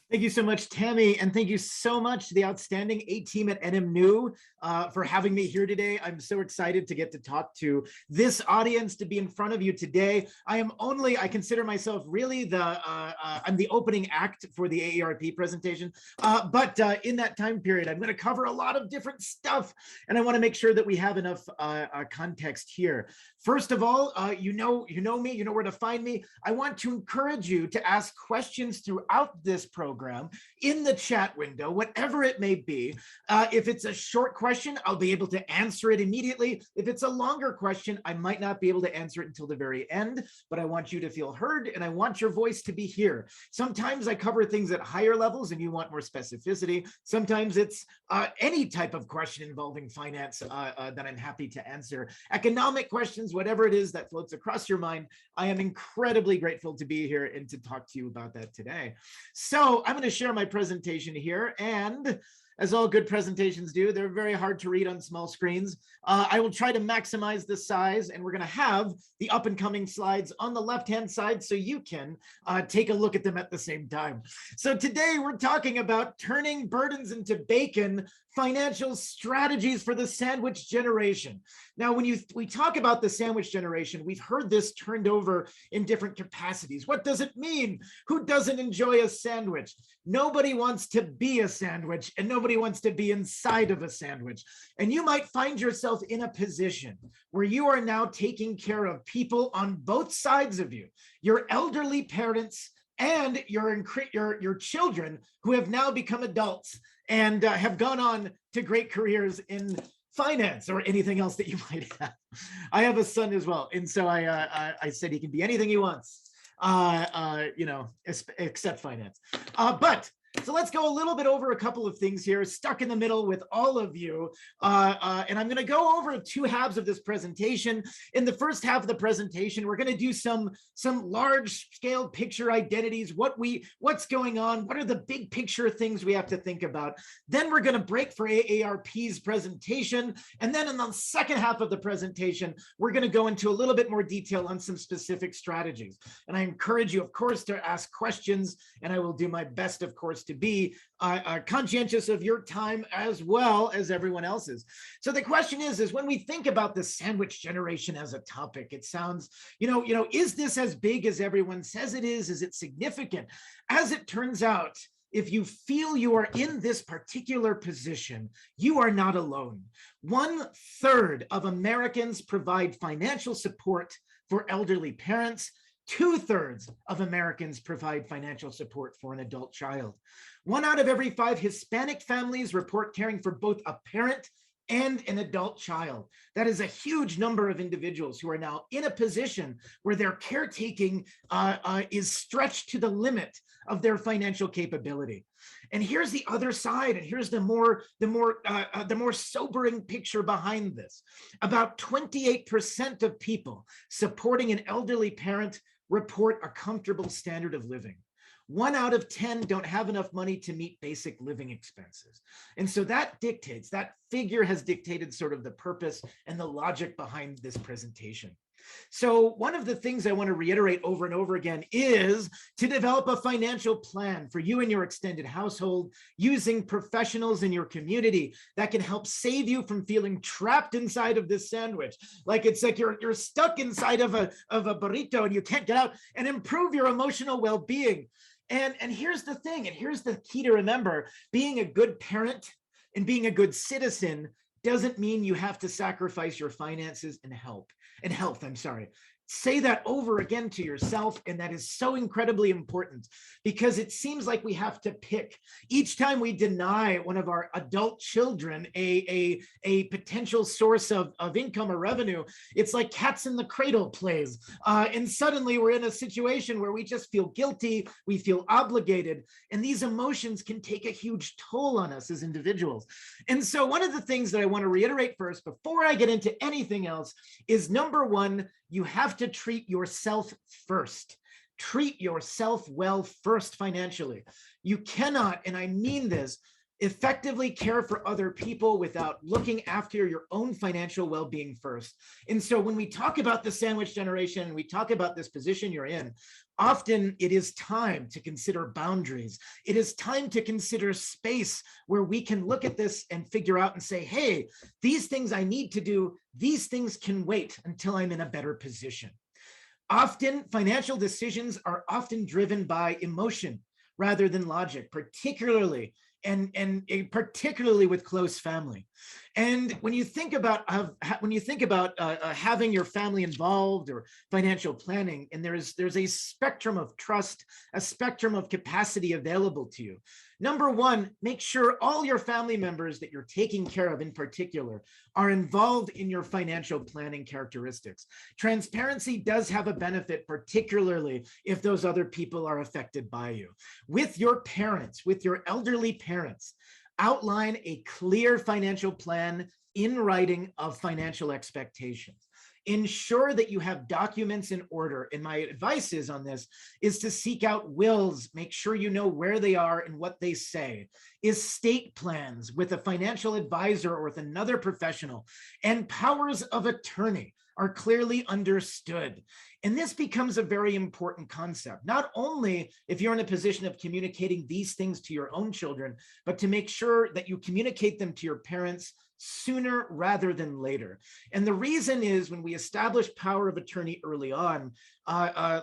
Thank you so much, Tammy, and thank you so much to the outstanding A team at NM New for having me here today. I'm so excited to get to talk to this audience, to be in front of you today. I consider myself really I'm the opening act for the AARP presentation, but in that time period, I'm going to cover a lot of different stuff, and I want to make sure that we have enough context here. First of all, you know me, you know where to find me. I want to encourage you to ask questions throughout this program in the chat window, whatever it may be. If it's a short question, I'll be able to answer it immediately. If it's a longer question, I might not be able to answer it until the very end, but I want you to feel heard and I want your voice to be here. Sometimes I cover things at higher levels and you want more specificity. Sometimes it's any type of question involving finance that I'm happy to answer. Economic questions, whatever it is that floats across your mind, I am incredibly grateful to be here and to talk to you about that today. So I'm going to share my presentation here, and as all good presentations do, they're very hard to read on small screens. I will try to maximize the size, and we're going to have the up and coming slides on the left-hand side so you can take a look at them at the same time. So today we're talking about turning burdens into bacon, financial strategies for the sandwich generation. Now, when we talk about the sandwich generation, we've heard this turned over in different capacities. What does it mean? Who doesn't enjoy a sandwich? Nobody wants to be a sandwich, and nobody wants to be inside of a sandwich. And you might find yourself in a position where you are now taking care of people on both sides of you, your elderly parents and your children who have now become adults and have gone on to great careers in finance or anything else that you might have. I have a son as well, and so I said he can be anything he wants, except finance. So let's go a little bit over a couple of things here, stuck in the middle with all of you. And I'm going to go over two halves of this presentation. In the first half of the presentation, we're going to do some large scale picture identities, what's going on, what are the big picture things we have to think about. Then we're going to break for AARP's presentation. And then in the second half of the presentation, we're going to go into a little bit more detail on some specific strategies. And I encourage you, of course, to ask questions, and I will do my best, of course, to be conscientious of your time as well as everyone else's. So the question is when we think about the sandwich generation as a topic, it sounds, is this as big as everyone says it is? Is it significant? As it turns out, if you feel you are in this particular position, you are not alone. 1/3 of Americans provide financial support for elderly parents. 2/3 of Americans provide financial support for an adult child. 1 out of every 5 Hispanic families report caring for both a parent and an adult child. That is a huge number of individuals who are now in a position where their caretaking is stretched to the limit of their financial capability. And here's the other side, and here's the more sobering picture behind this. About 28% of people supporting an elderly parent report a comfortable standard of living. 1 out of 10 don't have enough money to meet basic living expenses. And so that figure has dictated sort of the purpose and the logic behind this presentation. So one of the things I want to reiterate over and over again is to develop a financial plan for you and your extended household using professionals in your community that can help save you from feeling trapped inside of this sandwich. It's like you're stuck inside of a burrito and you can't get out, and improve your emotional well-being. And here's the thing, and here's the key to remember: being a good parent and being a good citizen doesn't mean you have to sacrifice your finances and health. Say that over again to yourself, and that is so incredibly important, because it seems like we have to pick. Each time we deny one of our adult children a potential source of income or revenue, it's like cats in the cradle plays. And suddenly we're in a situation where we just feel guilty, we feel obligated, and these emotions can take a huge toll on us as individuals. And so one of the things that I want to reiterate first, before I get into anything else, is number one, you have to treat yourself first. Treat yourself well first financially. You cannot, and I mean this, effectively care for other people without looking after your own financial well-being first. And so when we talk about the sandwich generation and we talk about this position you're in, often it is time to consider boundaries. It is time to consider space where we can look at this and figure out and say, hey, these things I need to do, these things can wait until I'm in a better position. Often financial decisions are often driven by emotion rather than logic, particularly with close family. And when you think about having your family involved or financial planning, and there's a spectrum of trust, a spectrum of capacity available to you. Number one, make sure all your family members that you're taking care of in particular are involved in your financial planning characteristics. Transparency does have a benefit, particularly if those other people are affected by you. With your parents, with your elderly parents, outline a clear financial plan in writing of financial expectations. Ensure that you have documents in order. And my advice is on this is to seek out wills, make sure you know where they are and what they say. Estate plans with a financial advisor or with another professional, and powers of attorney are clearly understood. And this becomes a very important concept, not only if you're in a position of communicating these things to your own children, but to make sure that you communicate them to your parents sooner rather than later. And the reason is when we establish power of attorney early on,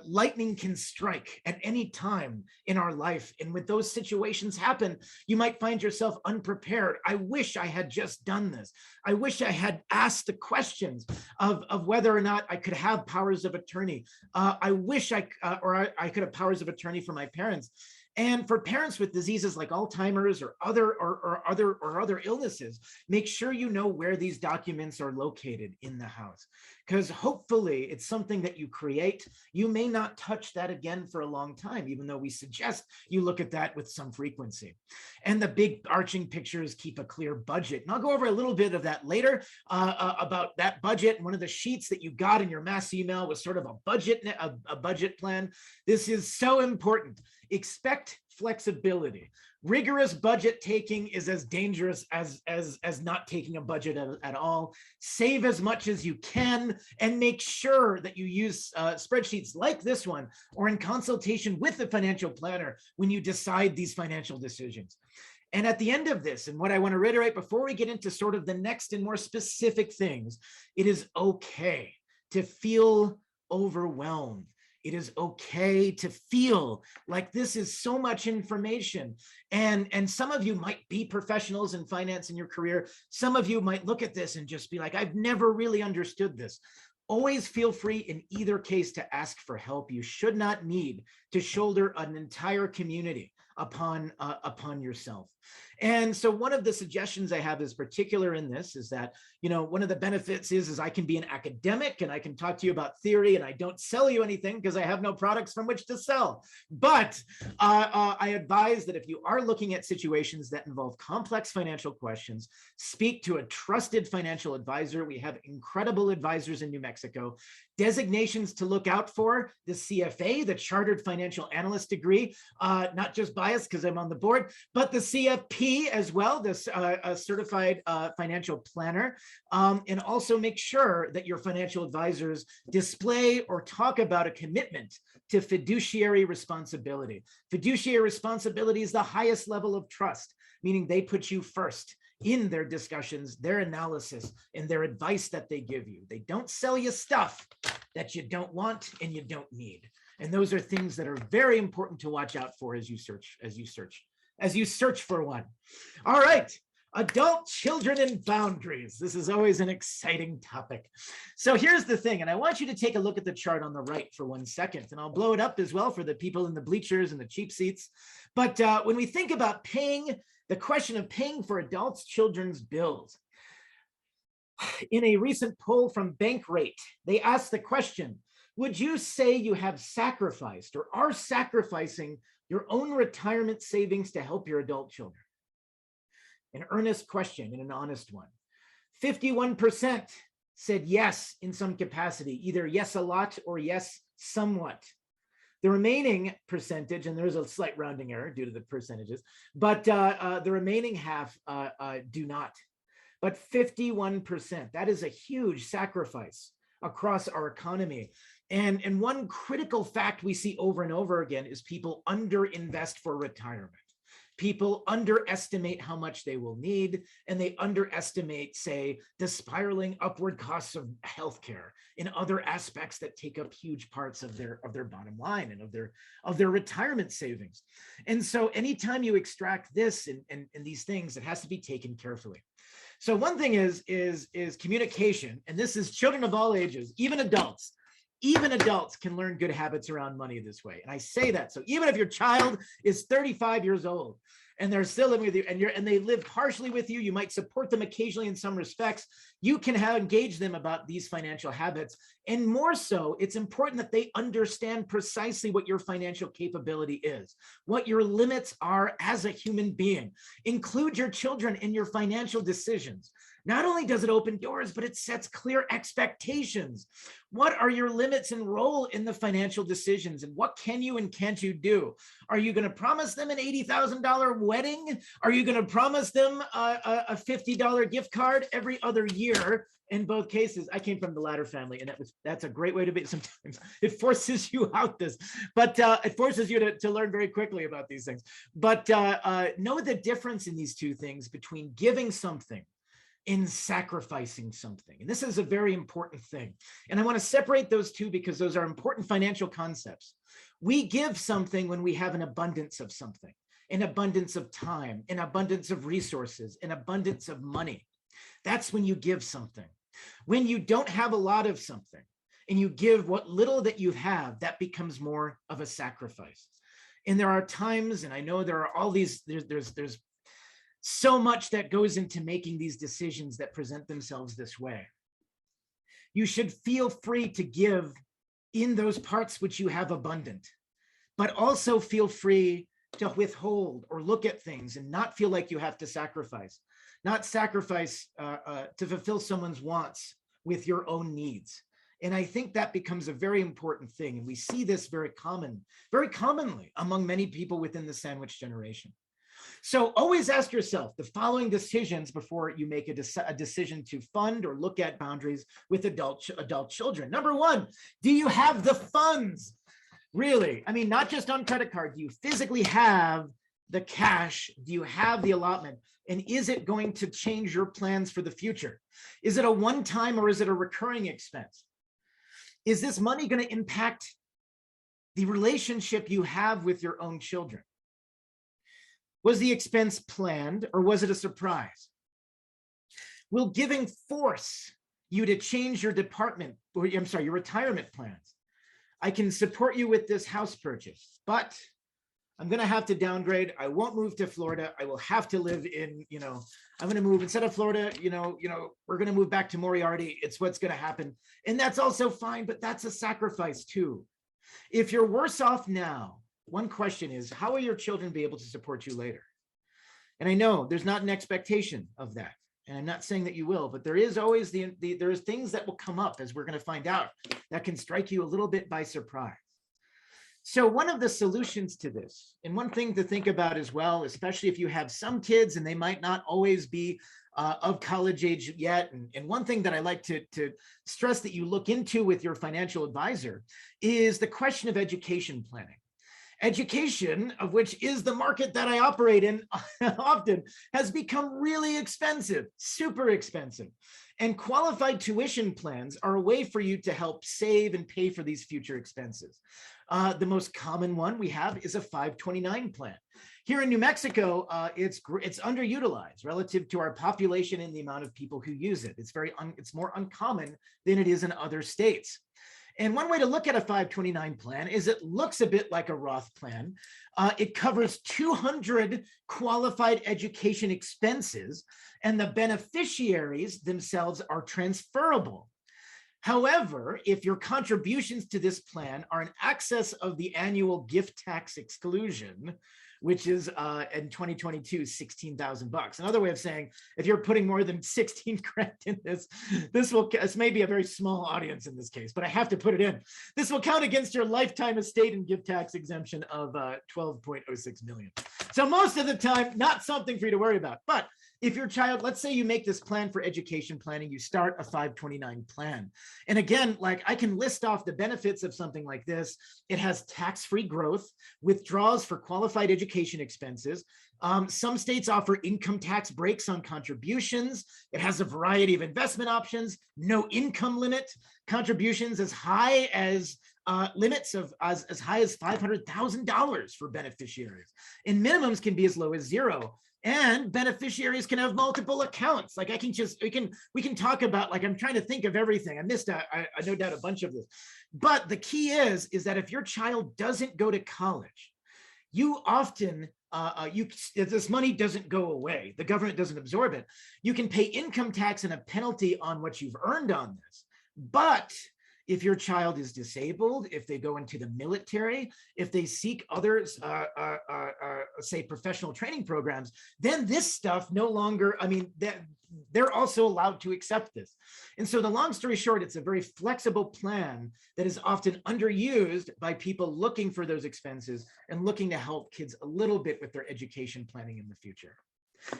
lightning can strike at any time in our life. And when those situations happen, you might find yourself unprepared. I wish I had just done this. I wish I had asked the questions of whether or not I could have powers of attorney. I wish I could have powers of attorney for my parents. And for parents with diseases like Alzheimer's or other illnesses, make sure you know where these documents are located in the house, because hopefully it's something that you create. You may not touch that again for a long time, even though we suggest you look at that with some frequency. And the big arching pictures keep a clear budget. And I'll go over a little bit of that later about that budget. One of the sheets that you got in your mass email was sort of a budget plan. This is so important. Expect flexibility. Rigorous budget taking is as dangerous as not taking a budget at all. Save as much as you can and make sure that you use spreadsheets like this one or in consultation with the financial planner when you decide these financial decisions. And at the end of this, and what I want to reiterate before we get into sort of the next and more specific things, it is okay to feel overwhelmed. It is okay to feel like this is so much information. And some of you might be professionals in finance in your career. Some of you might look at this and just be like, I've never really understood this. Always feel free in either case to ask for help. You should not need to shoulder an entire community upon yourself. And so one of the suggestions I have is particular in this is that, you know, one of the benefits is I can be an academic and I can talk to you about theory and I don't sell you anything because I have no products from which to sell. But I advise that if you are looking at situations that involve complex financial questions, speak to a trusted financial advisor. We have incredible advisors in New Mexico. Designations to look out for: the CFA, the Chartered Financial Analyst degree, not just biased because I'm on the board, but the CFP as well, this Certified Financial Planner. And also make sure that your financial advisors display or talk about a commitment to fiduciary responsibility. Fiduciary responsibility is the highest level of trust, meaning they put you first in their discussions, their analysis, and their advice that they give you. They don't sell you stuff that you don't want and you don't need. And those are things that are very important to watch out for as you search for one. All right. Adult children and boundaries. This is always an exciting topic. So here's the thing, and I want you to take a look at the chart on the right for 1 second, and I'll blow it up as well for the people in the bleachers and the cheap seats. But when we think about the question of paying for adults' children's bills, in a recent poll from Bankrate, they asked the question, would you say you have sacrificed or are sacrificing your own retirement savings to help your adult children? An earnest question and an honest one. 51% said yes in some capacity, either yes a lot or yes somewhat. The remaining percentage, and there's a slight rounding error due to the percentages, but the remaining half do not. But 51%, that is a huge sacrifice across our economy. And one critical fact we see over and over again is people underinvest for retirement. People underestimate how much they will need, and they underestimate, say, the spiraling upward costs of healthcare and other aspects that take up huge parts of their bottom line and of their retirement savings. And so anytime you extract this and these things, it has to be taken carefully. So one thing is communication, and this is children of all ages, even adults. Even adults can learn good habits around money this way. And I say that. So even if your child is 35 years old and they're still living with you and they live partially with you, you might support them occasionally in some respects. You can engage them about these financial habits. And more so, it's important that they understand precisely what your financial capability is, what your limits are as a human being. Include your children in your financial decisions. Not only does it open doors, but it sets clear expectations. What are your limits and role in the financial decisions, and what can you and can't you do? Are you going to promise them an $80,000 wedding? Are you going to promise them a $50 gift card every other year? In both cases, I came from the latter family, and that's a great way to be. Sometimes it forces you out this, but it forces you to learn very quickly about these things. But know the difference in these two things between giving something in sacrificing something. And this is a very important thing. And I want to separate those two because those are important financial concepts. We give something when we have an abundance of something, an abundance of time, an abundance of resources, an abundance of money. That's when you give something. When you don't have a lot of something and you give what little that you have, that becomes more of a sacrifice. And there are times, and I know there are all these, there's so much that goes into making these decisions that present themselves this way. You should feel free to give in those parts which you have abundant, but also feel free to withhold or look at things and not feel like you have to sacrifice, not sacrifice to fulfill someone's wants with your own needs. And I think that becomes a very important thing. And we see this very commonly among many people within the sandwich generation. So always ask yourself the following decisions before you make a decision to fund or look at boundaries with adult children. Number one, do you have the funds? Really? I mean, not just on credit card. Do you physically have the cash? Do you have the allotment? And is it going to change your plans for the future? Is it a one-time or is it a recurring expense? Is this money going to impact the relationship you have with your own children? Was the expense planned or was it a surprise? Will giving force you to change your your retirement plans? I can support you with this house purchase, but I'm going to have to downgrade. I won't move to Florida. I will have to live in, I'm going to move instead of Florida, we're going to move back to Moriarty. It's what's going to happen. And that's also fine, but that's a sacrifice too. If you're worse off now, one question is, how will your children be able to support you later? And I know there's not an expectation of that. And I'm not saying that you will, but there is always there's things that will come up, as we're going to find out, that can strike you a little bit by surprise. So one of the solutions to this, and one thing to think about as well, especially if you have some kids and they might not always be of college age yet. And one thing that I like to stress that you look into with your financial advisor is the question of education planning. Education, of which is the market that I operate in often, has become really expensive, super expensive. And qualified tuition plans are a way for you to help save and pay for these future expenses. The most common one we have is a 529 plan. Here in New Mexico, it's underutilized relative to our population and the amount of people who use it. It's more uncommon than it is in other states. And one way to look at a 529 plan is it looks a bit like a Roth plan. It covers 200 qualified education expenses, and the beneficiaries themselves are transferable. However, if your contributions to this plan are in excess of the annual gift tax exclusion, which is in 2022, 16,000 bucks. Another way of saying, if you're putting more than 16 grand in this may be a very small audience in this case, but I have to put it in. This will count against your lifetime estate and gift tax exemption of 12.06 million. So most of the time, not something for you to worry about. But if your child, let's say you make this plan for education planning, you start a 529 plan. And again, like I can list off the benefits of something like this. It has tax-free growth, withdrawals for qualified education expenses. Some states offer income tax breaks on contributions. It has a variety of investment options, no income limit, contributions as high as limits of as high as $500,000 for beneficiaries. And minimums can be as low as $0. And beneficiaries can have multiple accounts. Like I can just, we can talk about, like, I'm trying to think of everything. I missed, I no doubt a bunch of this. But the key is that if your child doesn't go to college, you often, if this money doesn't go away, the government doesn't absorb it, you can pay income tax and a penalty on what you've earned on this. But if your child is disabled, if they go into the military, if they seek others, say professional training programs, then this stuff no longer, I mean, they're also allowed to accept this. And so the long story short, it's a very flexible plan that is often underused by people looking for those expenses and looking to help kids a little bit with their education planning in the future.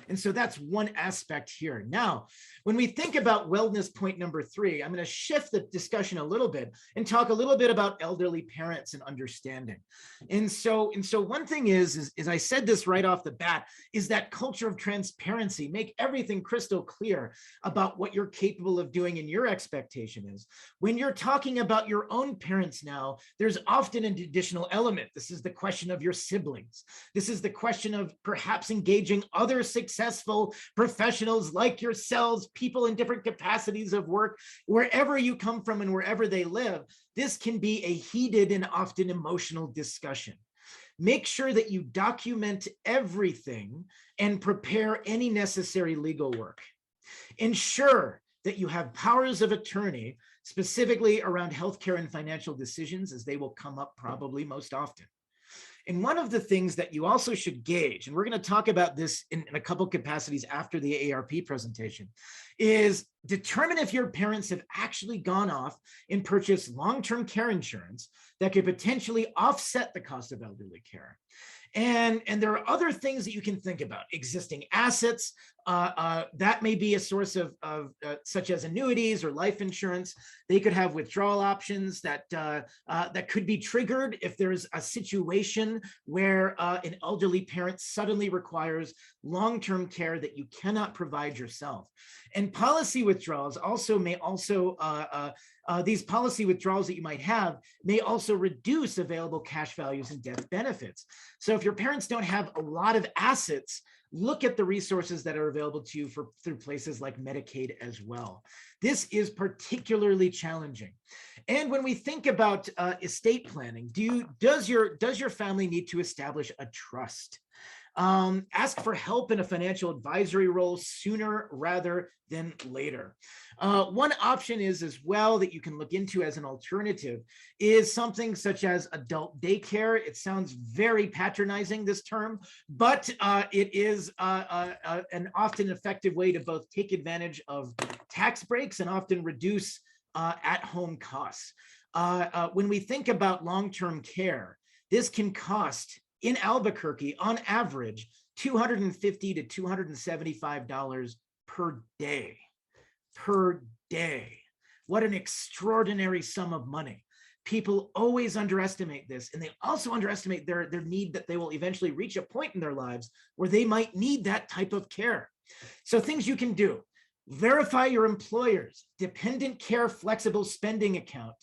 And so that's one aspect here. Now, when we think about wellness point number 3, I'm going to shift the discussion a little bit and talk a little bit about elderly parents and understanding. And so one thing is I said this right off the bat, is that culture of transparency. Make everything crystal clear about what you're capable of doing and your expectation is. When you're talking about your own parents now, there's often an additional element. This is the question of your siblings. This is the question of perhaps engaging other successful professionals like yourselves, people in different capacities of work, wherever you come from and wherever they live. This can be a heated and often emotional discussion. Make sure that you document everything and prepare any necessary legal work. Ensure that you have powers of attorney, specifically around healthcare and financial decisions, as they will come up probably most often. And one of the things that you also should gauge, and we're going to talk about this in a couple capacities after the AARP presentation, is determine if your parents have actually gone off and purchased long-term care insurance that could potentially offset the cost of elderly care. And there are other things that you can think about. Existing assets, that may be a source of such as annuities or life insurance. They could have withdrawal options that could be triggered if there's a situation where an elderly parent suddenly requires long-term care that you cannot provide yourself. And policy withdrawals these policy withdrawals that you might have may also reduce available cash values and death benefits. So if your parents don't have a lot of assets, look at the resources that are available to you through places like Medicaid as well. This is particularly challenging. And when we think about estate planning, does your family need to establish a trust? Ask for help in a financial advisory role sooner rather than later. One option is as well that you can look into as an alternative is something such as adult daycare. It sounds very patronizing, this term, but it is an often effective way to both take advantage of tax breaks and often reduce at-home costs. When we think about long-term care, this can cost in Albuquerque, on average, $250 to $275 per day. Per day. What an extraordinary sum of money. People always underestimate this, and they also underestimate their need that they will eventually reach a point in their lives where they might need that type of care. So things you can do: verify your employer's dependent care flexible spending account,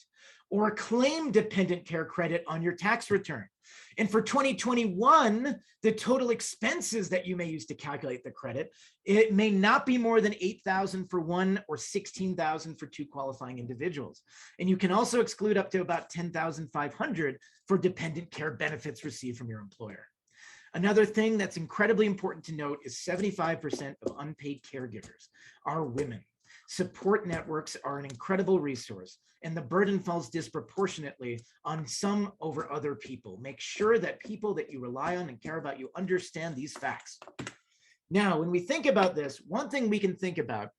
or claim dependent care credit on your tax return. And for 2021, the total expenses that you may use to calculate the credit, it may not be more than $8,000 for one or $16,000 for two qualifying individuals. And you can also exclude up to about $10,500 for dependent care benefits received from your employer. Another thing that's incredibly important to note is 75% of unpaid caregivers are women. Support networks are an incredible resource, and the burden falls disproportionately on some over other people. Make sure that people that you rely on and care about you understand these facts. Now, when we think about this, one thing we can think about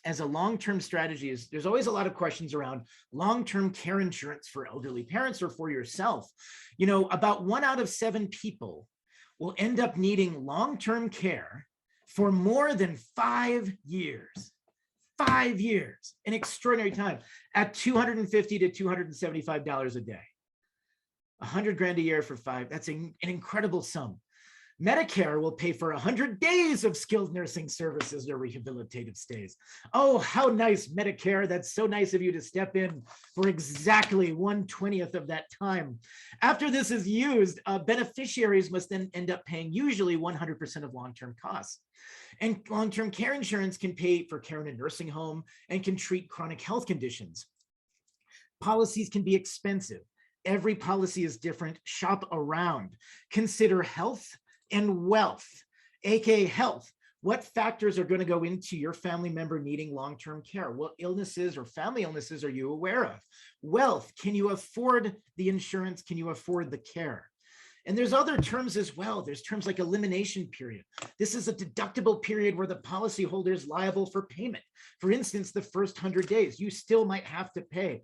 as a long-term strategy is there's always a lot of questions around long-term care insurance for elderly parents or for yourself. You know, about 1 out of 7 people will end up needing long-term care for more than 5 years. 5 years, an extraordinary time, at $250 to $275 a day. 100 grand a year for 5, that's an incredible sum. Medicare will pay for 100 days of skilled nursing services or rehabilitative stays. Oh, how nice, Medicare. That's so nice of you to step in for exactly 1/20th of that time. After this is used, beneficiaries must then end up paying usually 100% of long-term costs. And long-term care insurance can pay for care in a nursing home and can treat chronic health conditions. Policies can be expensive. Every policy is different. Shop around. Consider health and wealth, aka health. What factors are going to go into your family member needing long-term care? What illnesses or family illnesses are you aware of? Wealth, can you afford the insurance? Can you afford the care? And there's other terms as well. There's terms like elimination period. This is a deductible period where the policyholder is liable for payment. For instance, the first 100 days, you still might have to pay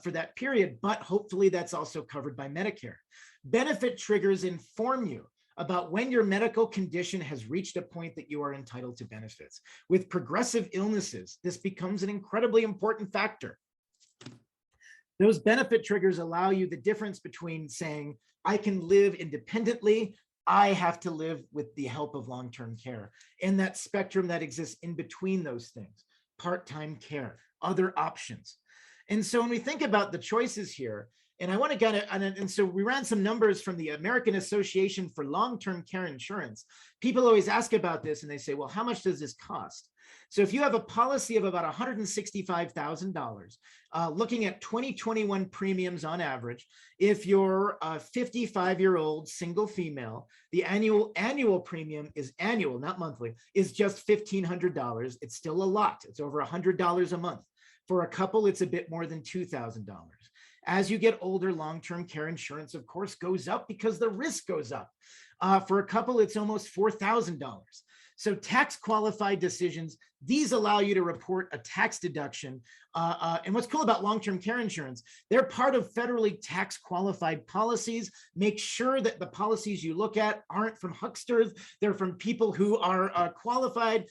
for that period, but hopefully that's also covered by Medicare. Benefit triggers inform you about when your medical condition has reached a point that you are entitled to benefits. With progressive illnesses, this becomes an incredibly important factor. Those benefit triggers allow you the difference between saying, I can live independently, I have to live with the help of long-term care, and that spectrum that exists in between those things, part-time care, other options. And so when we think about the choices here, and I want to get it, and so we ran some numbers from the American Association for Long-Term Care Insurance. People always ask about this and they say, well, how much does this cost? So if you have a policy of about $165,000, looking at 2021 premiums on average, if you're a 55-year-old single female, the annual premium is annual, not monthly, is just $1,500. It's still a lot. It's over $100 a month. For a couple, it's a bit more than $2,000. As you get older, long-term care insurance, of course, goes up because the risk goes up. For a couple, it's almost $4,000. So tax qualified decisions, these allow you to report a tax deduction. And what's cool about long-term care insurance, they're part of federally tax qualified policies. Make sure that the policies you look at aren't from hucksters. They're from people who are qualified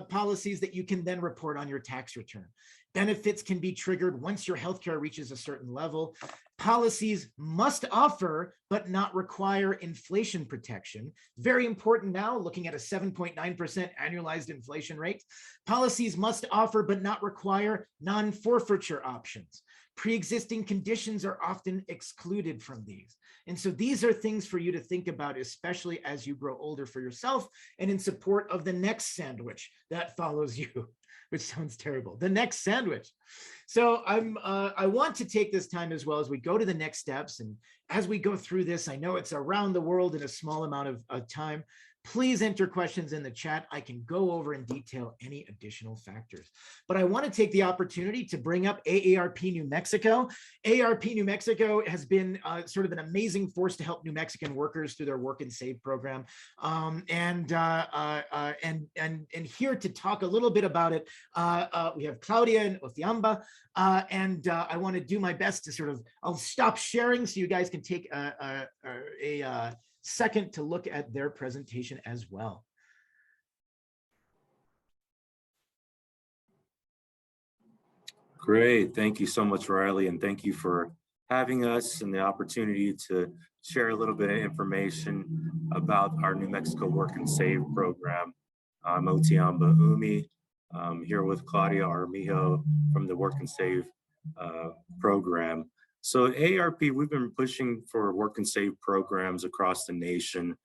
policies that you can then report on your tax return. Benefits can be triggered once your healthcare reaches a certain level. Policies must offer, but not require inflation protection. Very important now, looking at a 7.9% annualized inflation rate. Policies must offer, but not require non-forfeiture options. Pre-existing conditions are often excluded from these. And so these are things for you to think about, especially as you grow older for yourself and in support of the next sandwich that follows you. Which sounds terrible. The next sandwich. So I want to take this time as well as we go to the next steps. And as we go through this, I know it's around the world in a small amount of time. Please enter questions in the chat. I can go over in detail any additional factors. But I want to take the opportunity to bring up AARP New Mexico. AARP New Mexico has been sort of an amazing force to help New Mexican workers through their Work and Save program. And here to talk a little bit about it, we have Claudia and Othiamba. I want to do my best to sort of, I'll stop sharing so you guys can take a second to look at their presentation as well. Great. Thank you so much, Reilly, and thank you for having us and the opportunity to share a little bit of information about our New Mexico Work and Save program. I'm Othiamba Umi, here with Claudia Armijo from the Work and Save program. So at AARP, we've been pushing for work and save programs across the nation,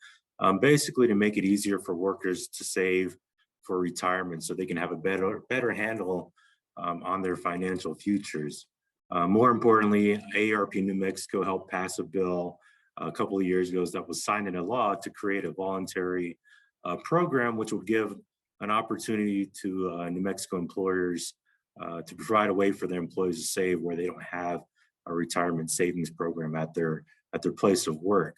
basically to make it easier for workers to save for retirement so they can have a better handle on their financial futures. More importantly, AARP New Mexico helped pass a bill a couple of years ago that was signed into law to create a voluntary program which will give an opportunity to New Mexico employers to provide a way for their employees to save where they don't have a retirement savings program at their place of work.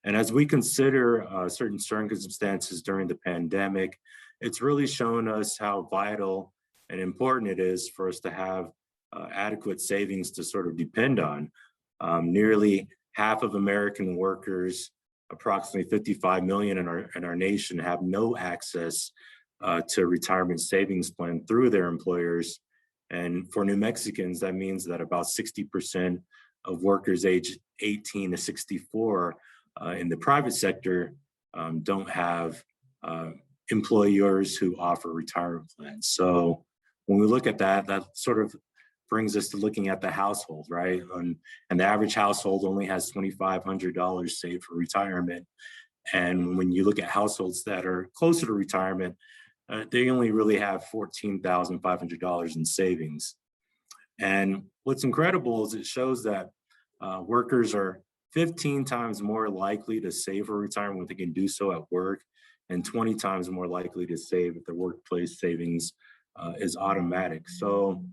And as we consider certain circumstances during the pandemic, it's really shown us how vital and important it is for us to have adequate savings to sort of depend on. Nearly half of American workers, approximately 55 million in our nation, have no access to retirement savings plan through their employers. And for New Mexicans, that means that about 60% of workers aged 18 to 64 in the private sector don't have employers who offer retirement plans. So when we look at that, that sort of brings us to looking at the household, right? And the average household only has $2,500 saved for retirement. And when you look at households that are closer to retirement, they only really have $14,500 in savings. And what's incredible is it shows that workers are 15 times more likely to save for retirement when they can do so at work, and 20 times more likely to save if their workplace savings is automatic. So,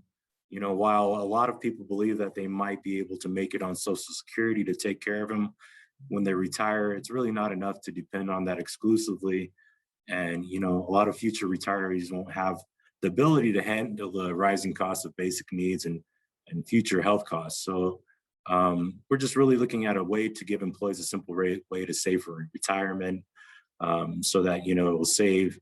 you know, while a lot of people believe that they might be able to make it on Social Security to take care of them when they retire, it's really not enough to depend on that exclusively. And, you know, a lot of future retirees won't have the ability to handle the rising costs of basic needs and future health costs. So we're just really looking at a way to give employees a simple way to save for retirement, so that, you know, it will save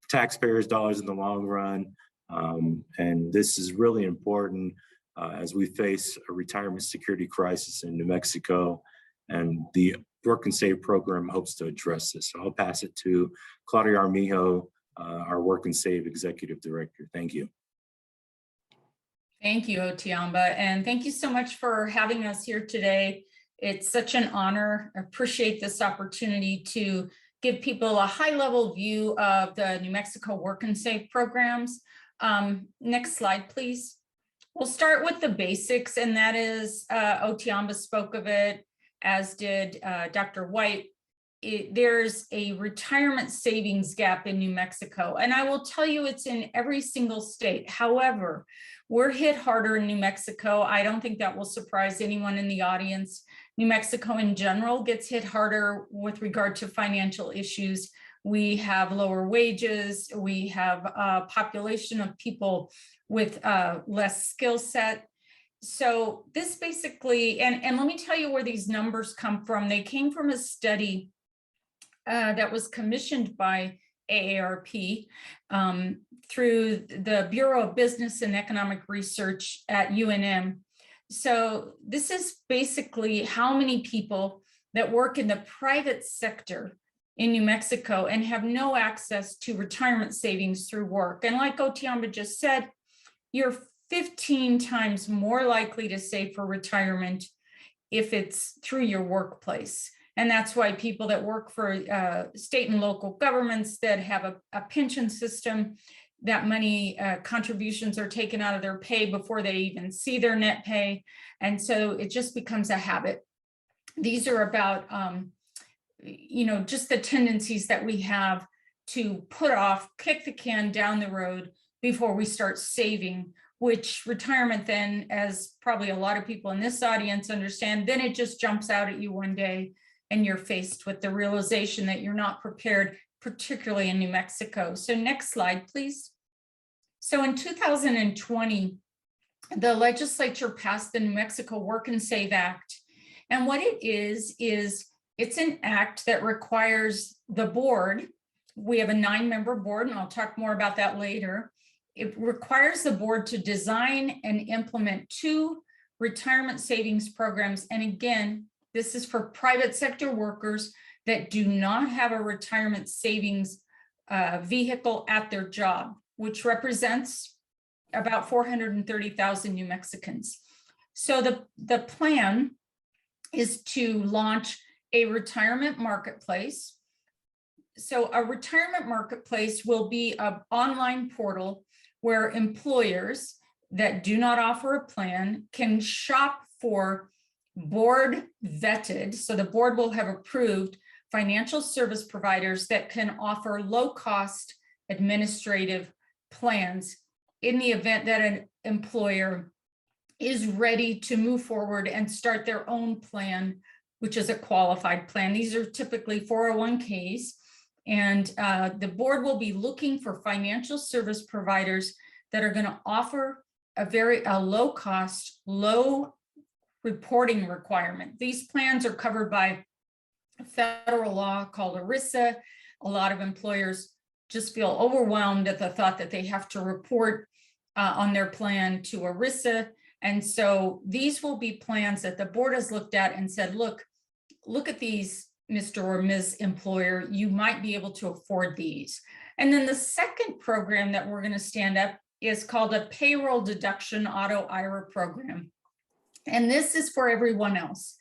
taxpayers dollars in the long run. And this is really important as we face a retirement security crisis in New Mexico, and the Work and Save program hopes to address this. So I'll pass it to Claudia Armijo, our Work and Save Executive Director. Thank you. Thank you, Otiamba, and thank you so much for having us here today. It's such an honor. I appreciate this opportunity to give people a high-level view of the New Mexico Work and Save programs. Next slide, please. We'll start with the basics, and that is, Otiamba spoke of it, as did Dr. White. There's a retirement savings gap in New Mexico, and I will tell you it's in every single state. However, we're hit harder in New Mexico. I don't think that will surprise anyone in the audience. New Mexico in general gets hit harder with regard to financial issues. We have lower wages. We have a population of people with less skill set. So this basically, and let me tell you where these numbers come from. They came from a study that was commissioned by AARP through the Bureau of Business and Economic Research at UNM. So this is basically how many people that work in the private sector in New Mexico and have no access to retirement savings through work. And like Otiamba just said, you're 15 times more likely to save for retirement if it's through your workplace. And that's why people that work for state and local governments that have a pension system, that money contributions are taken out of their pay before they even see their net pay. And so it just becomes a habit. These are about, you know, just the tendencies that we have to put off, kick the can down the road before we start saving, which retirement then, as probably a lot of people in this audience understand, then it just jumps out at you one day and you're faced with the realization that you're not prepared, particularly in New Mexico. So next slide, please. So in 2020, the legislature passed the New Mexico Work and Save Act. And what it is it's an act that requires the board, we have a 9-member board, and I'll talk more about that later. It requires the board to design and implement 2 retirement savings programs. And again, this is for private sector workers that do not have a retirement savings vehicle at their job, which represents about 430,000 New Mexicans. So the plan is to launch a retirement marketplace. So a retirement marketplace will be an online portal where employers that do not offer a plan can shop for board vetted, so the board will have approved financial service providers that can offer low cost administrative plans in the event that an employer is ready to move forward and start their own plan, which is a qualified plan. These are typically 401ks. And the board will be looking for financial service providers that are going to offer a low cost, low reporting requirement. These plans are covered by a federal law called ERISA. A lot of employers just feel overwhelmed at the thought that they have to report on their plan to ERISA. And so these will be plans that the board has looked at and said, look at these, Mr. or Ms. Employer, you might be able to afford these. And then the second program that we're going to stand up is called a payroll deduction auto IRA program. And this is for everyone else.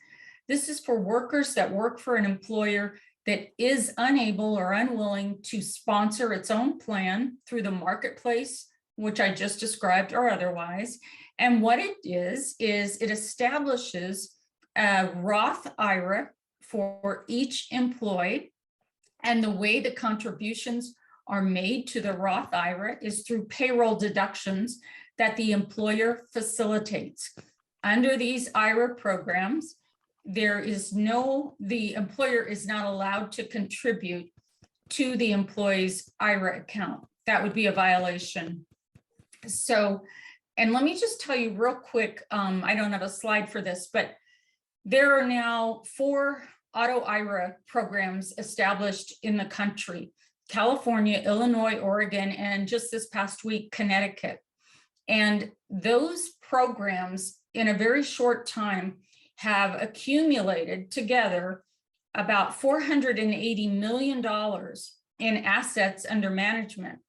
This is for workers that work for an employer that is unable or unwilling to sponsor its own plan through the marketplace, which I just described, or otherwise. And what it is it establishes a Roth IRA for each employee. And the way the contributions are made to the Roth IRA is through payroll deductions that the employer facilitates. Under these IRA programs, the employer is not allowed to contribute to the employee's IRA account. That would be a violation. So, and let me just tell you real quick, I don't have a slide for this, but there are now 4 auto IRA programs established in the country: California, Illinois, Oregon, and just this past week, Connecticut. And those programs in a very short time have accumulated together about $480 million in assets under management.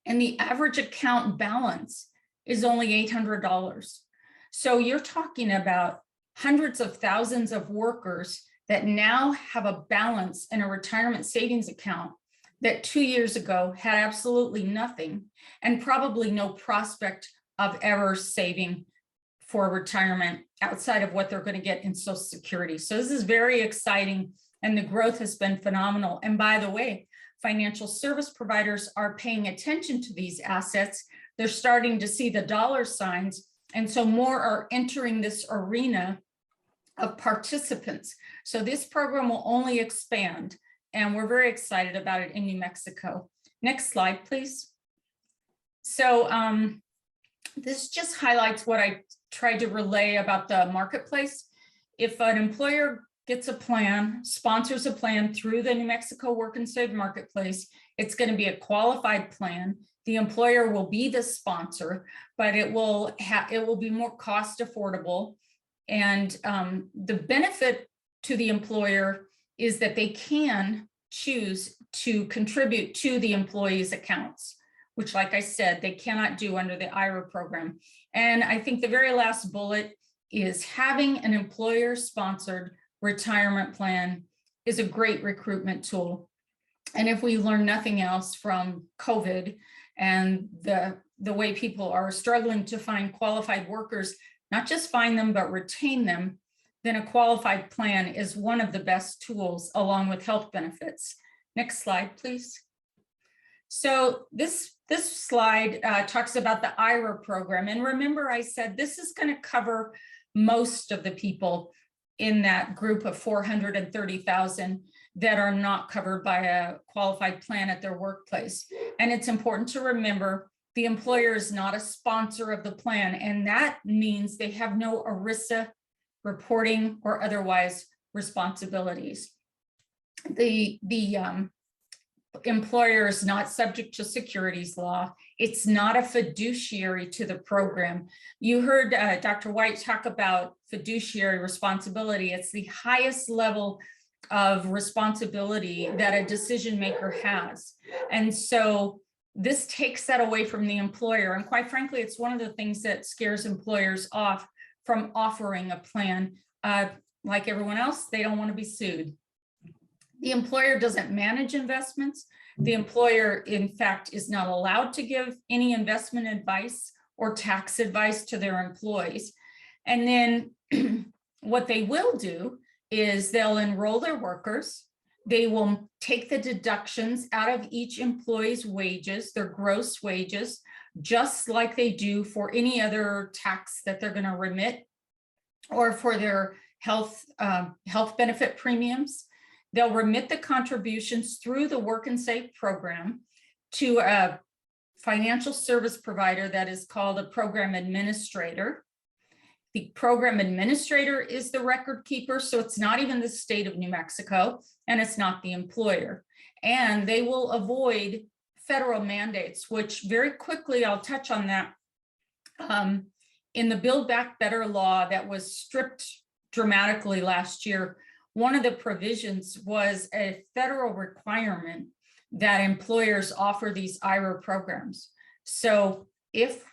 And the average account balance is only $800. So you're talking about hundreds of thousands of workers that now have a balance in a retirement savings account that 2 years ago had absolutely nothing and probably no prospect of ever saving for retirement outside of what they're going to get in Social Security. So this is very exciting, and the growth has been phenomenal. And by the way, financial service providers are paying attention to these assets. They're starting to see the dollar signs, and so more are entering this arena of participants. So this program will only expand, and we're very excited about it in New Mexico. Next slide, please. So this just highlights what I tried to relay about the marketplace. If an employer gets a plan, sponsors a plan through the New Mexico Work and Save Marketplace, it's going to be a qualified plan. The employer will be the sponsor, but it will be more cost affordable. And the benefit to the employer is that they can choose to contribute to the employee's accounts, which, like I said, they cannot do under the IRA program. And I think the very last bullet is having an employer-sponsored retirement plan is a great recruitment tool. And if we learn nothing else from COVID and the way people are struggling to find qualified workers, not just find them, but retain them, then a qualified plan is one of the best tools along with health benefits. Next slide, please. So this slide talks about the IRA program. And remember, I said this is going to cover most of the people in that group of 430,000 that are not covered by a qualified plan at their workplace. And it's important to remember the employer is not a sponsor of the plan, and that means they have no ERISA reporting or otherwise responsibilities. The employer is not subject to securities law. It's not a fiduciary to the program. You heard Dr. White talk about fiduciary responsibility. It's the highest level of responsibility that a decision maker has. And so this takes that away from the employer. And quite frankly, it's one of the things that scares employers off from offering a plan. Like everyone else, they don't want to be sued. The employer doesn't manage investments. The employer, in fact, is not allowed to give any investment advice or tax advice to their employees. And then what they will do is they'll enroll their workers. They will take the deductions out of each employee's wages, their gross wages, just like they do for any other tax that they're going to remit or for their health benefit premiums. They'll remit the contributions through the Work and Save program to a financial service provider that is called a program administrator. The program administrator is the record keeper, so it's not even the state of New Mexico, and it's not the employer. And they will avoid federal mandates, which very quickly, I'll touch on that. In the Build Back Better law that was stripped dramatically last year, one of the provisions was a federal requirement that employers offer these IRA programs. So if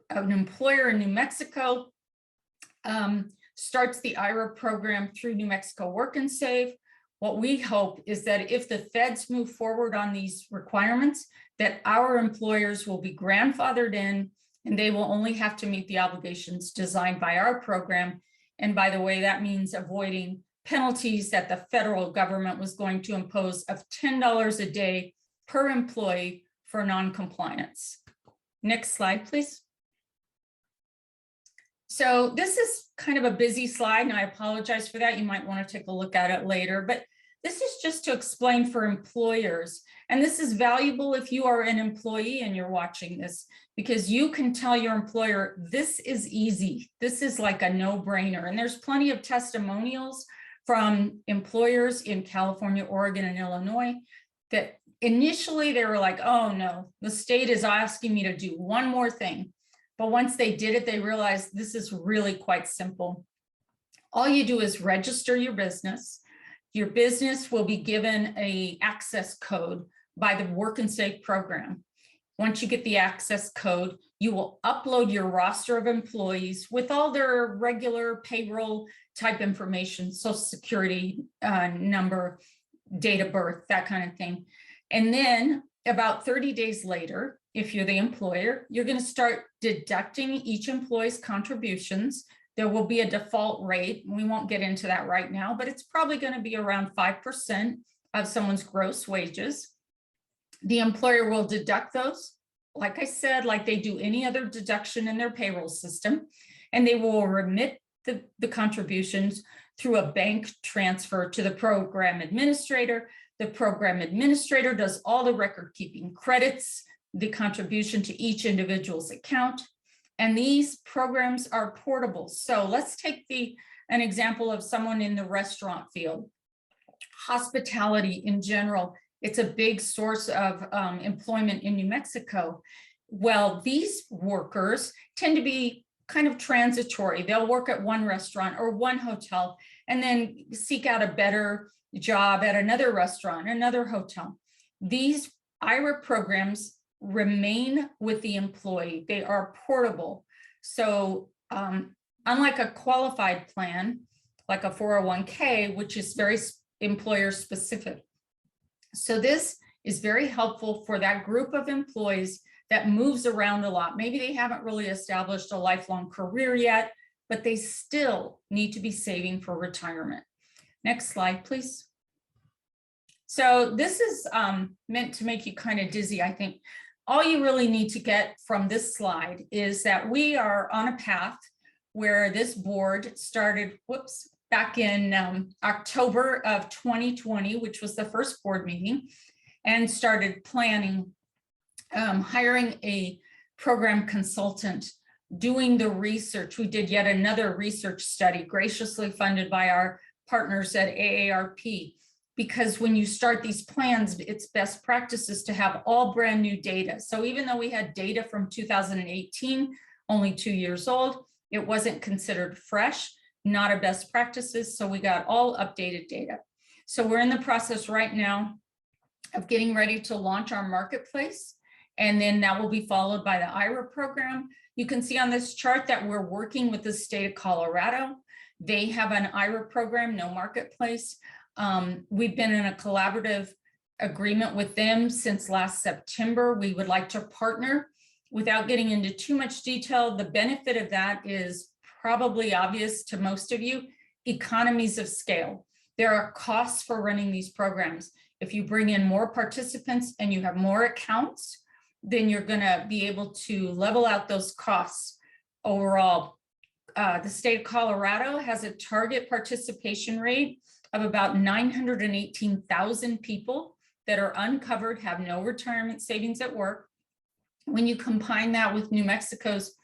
an employer in New Mexico starts the IRA program through New Mexico Work and Save, what we hope is that if the feds move forward on these requirements, that our employers will be grandfathered in and they will only have to meet the obligations designed by our program. And by the way, that means avoiding penalties that the federal government was going to impose of $10 a day per employee for non-compliance. Next slide, please. So this is kind of a busy slide, and I apologize for that. You might want to take a look at it later, but this is just to explain for employers. And this is valuable if you are an employee and you're watching this, because you can tell your employer, this is easy. This is like a no-brainer. And there's plenty of testimonials from employers in California, Oregon, and Illinois that initially they were like, oh no, the state is asking me to do one more thing. But once they did it, they realized this is really quite simple. All you do is register your business. Your business will be given an access code by the Work and Save program. Once you get the access code, you will upload your roster of employees with all their regular payroll type information, social security number, date of birth, that kind of thing. And then about 30 days later, if you're the employer, you're going to start deducting each employee's contributions. There will be a default rate. We won't get into that right now, but it's probably going to be around 5% of someone's gross wages. The employer will deduct those, like I said, like they do any other deduction in their payroll system, and they will remit the contributions through a bank transfer to the program administrator. The program administrator does all the record keeping, credits the contribution to each individual's account. And these programs are portable. So let's take an example of someone in the restaurant field. Hospitality in general, it's a big source of employment in New Mexico. Well, these workers tend to be kind of transitory. They'll work at one restaurant or one hotel and then seek out a better job at another restaurant, another hotel. These IRA programs remain with the employee. They are portable. So unlike a qualified plan, like a 401k, which is very employer specific. So this is very helpful for that group of employees that moves around a lot. Maybe they haven't really established a lifelong career yet, but they still need to be saving for retirement. Next slide, please. So this is meant to make you kind of dizzy, I think. All you really need to get from this slide is that we are on a path where this board started, back in October of 2020, which was the first board meeting, and started planning, hiring a program consultant, doing the research. We did yet another research study graciously funded by our partners at AARP. Because when you start these plans, it's best practices to have all brand new data. So even though we had data from 2018, only 2 years old, it wasn't considered fresh, not a best practices. So we got all updated data. So we're in the process right now of getting ready to launch our marketplace. And then that will be followed by the IRA program. You can see on this chart that we're working with the state of Colorado. They have an IRA program, no marketplace. We've been in a collaborative agreement with them since last September. We would like to partner. Without getting into too much detail, the benefit of that is probably obvious to most of you: economies of scale. There are costs for running these programs. If you bring in more participants and you have more accounts, then you're going to be able to level out those costs overall. The state of Colorado has a target participation rate of about 918,000 people that are uncovered, have no retirement savings at work. When you combine that with New Mexico's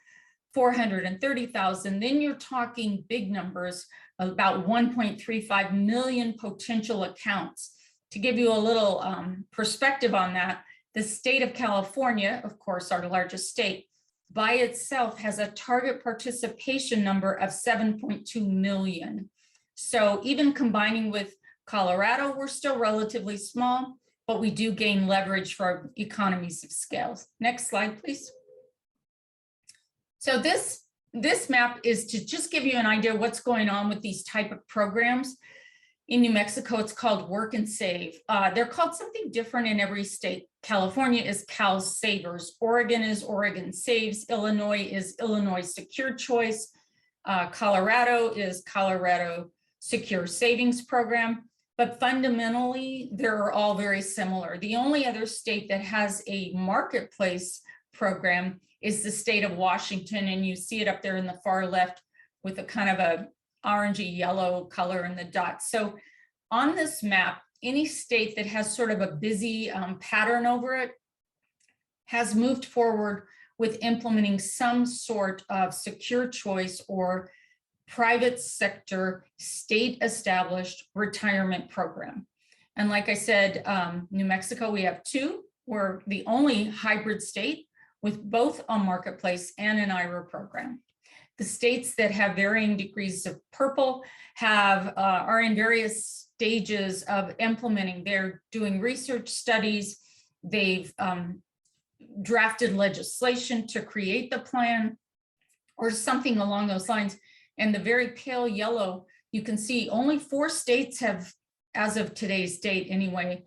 430,000, then you're talking big numbers, about 1.35 million potential accounts. To give you a little perspective on that, the state of California, of course, our largest state, by itself has a target participation number of 7.2 million. So even combining with Colorado, we're still relatively small, but we do gain leverage for our economies of scale. Next slide, please. So this map is to just give you an idea of what's going on with these type of programs. In New Mexico, it's called Work and Save. They're called something different in every state. California is Cal Savers. Oregon is Oregon Saves. Illinois is Illinois Secure Choice. Colorado is Colorado Secure Savings Program. But fundamentally, they're all very similar. The only other state that has a marketplace program is the state of Washington. And you see it up there in the far left with a kind of a orangey yellow color in the dots. So on this map, any state that has sort of a busy pattern over it has moved forward with implementing some sort of secure choice or private sector state established retirement program. And like I said, New Mexico, we have two. We're the only hybrid state with both a marketplace and an IRA program. The states that have varying degrees of purple are in various stages of implementing. They're doing research studies. They've drafted legislation to create the plan or something along those lines. And the very pale yellow, you can see only 4 states have, as of today's date anyway,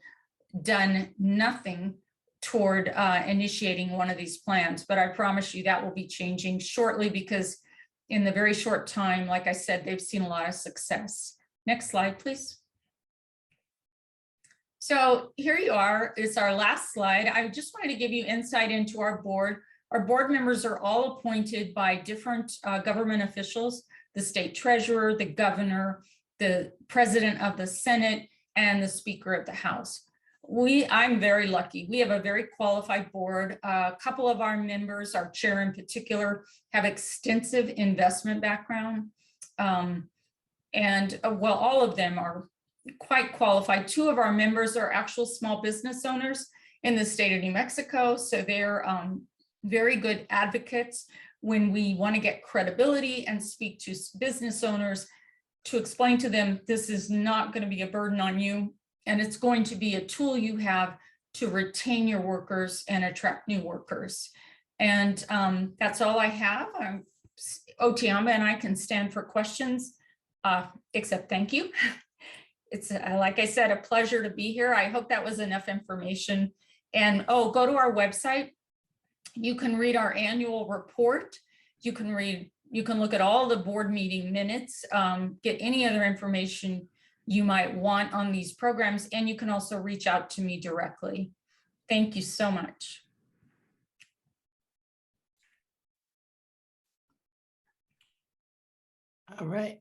done nothing toward initiating one of these plans. But I promise you that will be changing shortly because in the very short time, like I said, they've seen a lot of success. Next slide, please. So here you are, it's our last slide. I just wanted to give you insight into our board. Our board members are all appointed by different government officials, the state treasurer, the governor, the president of the Senate, and the Speaker of the House. I'm very lucky. We have a very qualified board. A couple of our members, our chair in particular, have extensive investment background. Well, all of them are quite qualified. 2 of our members are actual small business owners in the state of New Mexico. So they're very good advocates when we want to get credibility and speak to business owners to explain to them, this is not going to be a burden on you. And it's going to be a tool you have to retain your workers and attract new workers. And that's all I have. Otiamba and I can stand for questions, except thank you. It's, like I said, a pleasure to be here. I hope that was enough information. And go to our website. You can read our annual report. You can look at all the board meeting minutes, get any other information you might want on these programs, and you can also reach out to me directly. Thank you so much. All right.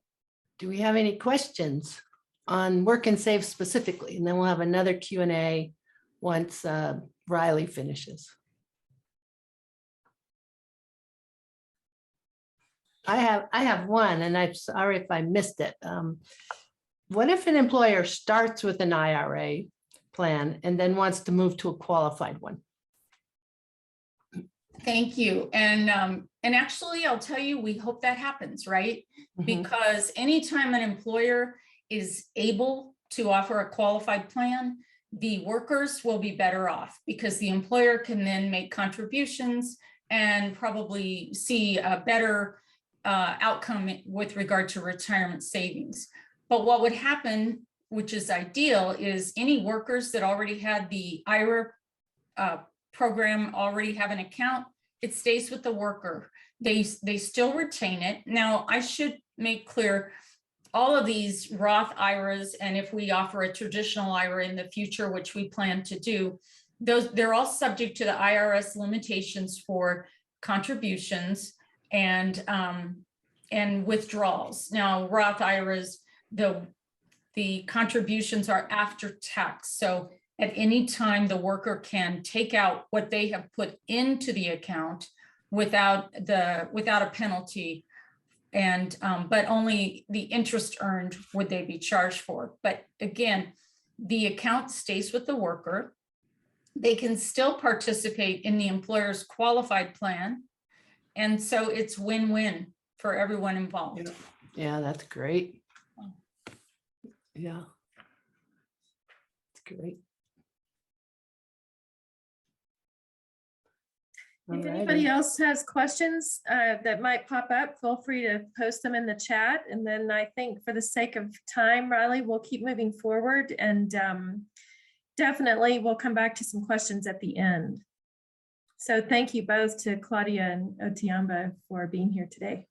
Do we have any questions on Work and Save specifically? And then we'll have another Q&A once Reilly finishes. I have one, and I'm sorry if I missed it. What if an employer starts with an IRA plan and then wants to move to a qualified one? Thank you. And actually, I'll tell you, we hope that happens, right? Mm-hmm. Because anytime an employer is able to offer a qualified plan, the workers will be better off because the employer can then make contributions and probably see a better outcome with regard to retirement savings. But what would happen, which is ideal, is any workers that already had the IRA program already have an account, it stays with the worker. They still retain it. Now, I should make clear, all of these Roth IRAs, and if we offer a traditional IRA in the future, which we plan to do, they're all subject to the IRS limitations for contributions and withdrawals. Now, Roth IRAs, the contributions are after tax. So at any time, the worker can take out what they have put into the account without a penalty, and but only the interest earned would they be charged for. But again, the account stays with the worker. They can still participate in the employer's qualified plan. And so it's win-win for everyone involved. Yeah, that's great. Yeah. It's great. If anybody else has questions that might pop up, feel free to post them in the chat. And then I think for the sake of time, Reilly, we'll keep moving forward, and definitely we'll come back to some questions at the end. So thank you both to Claudia and Otiamba for being here today.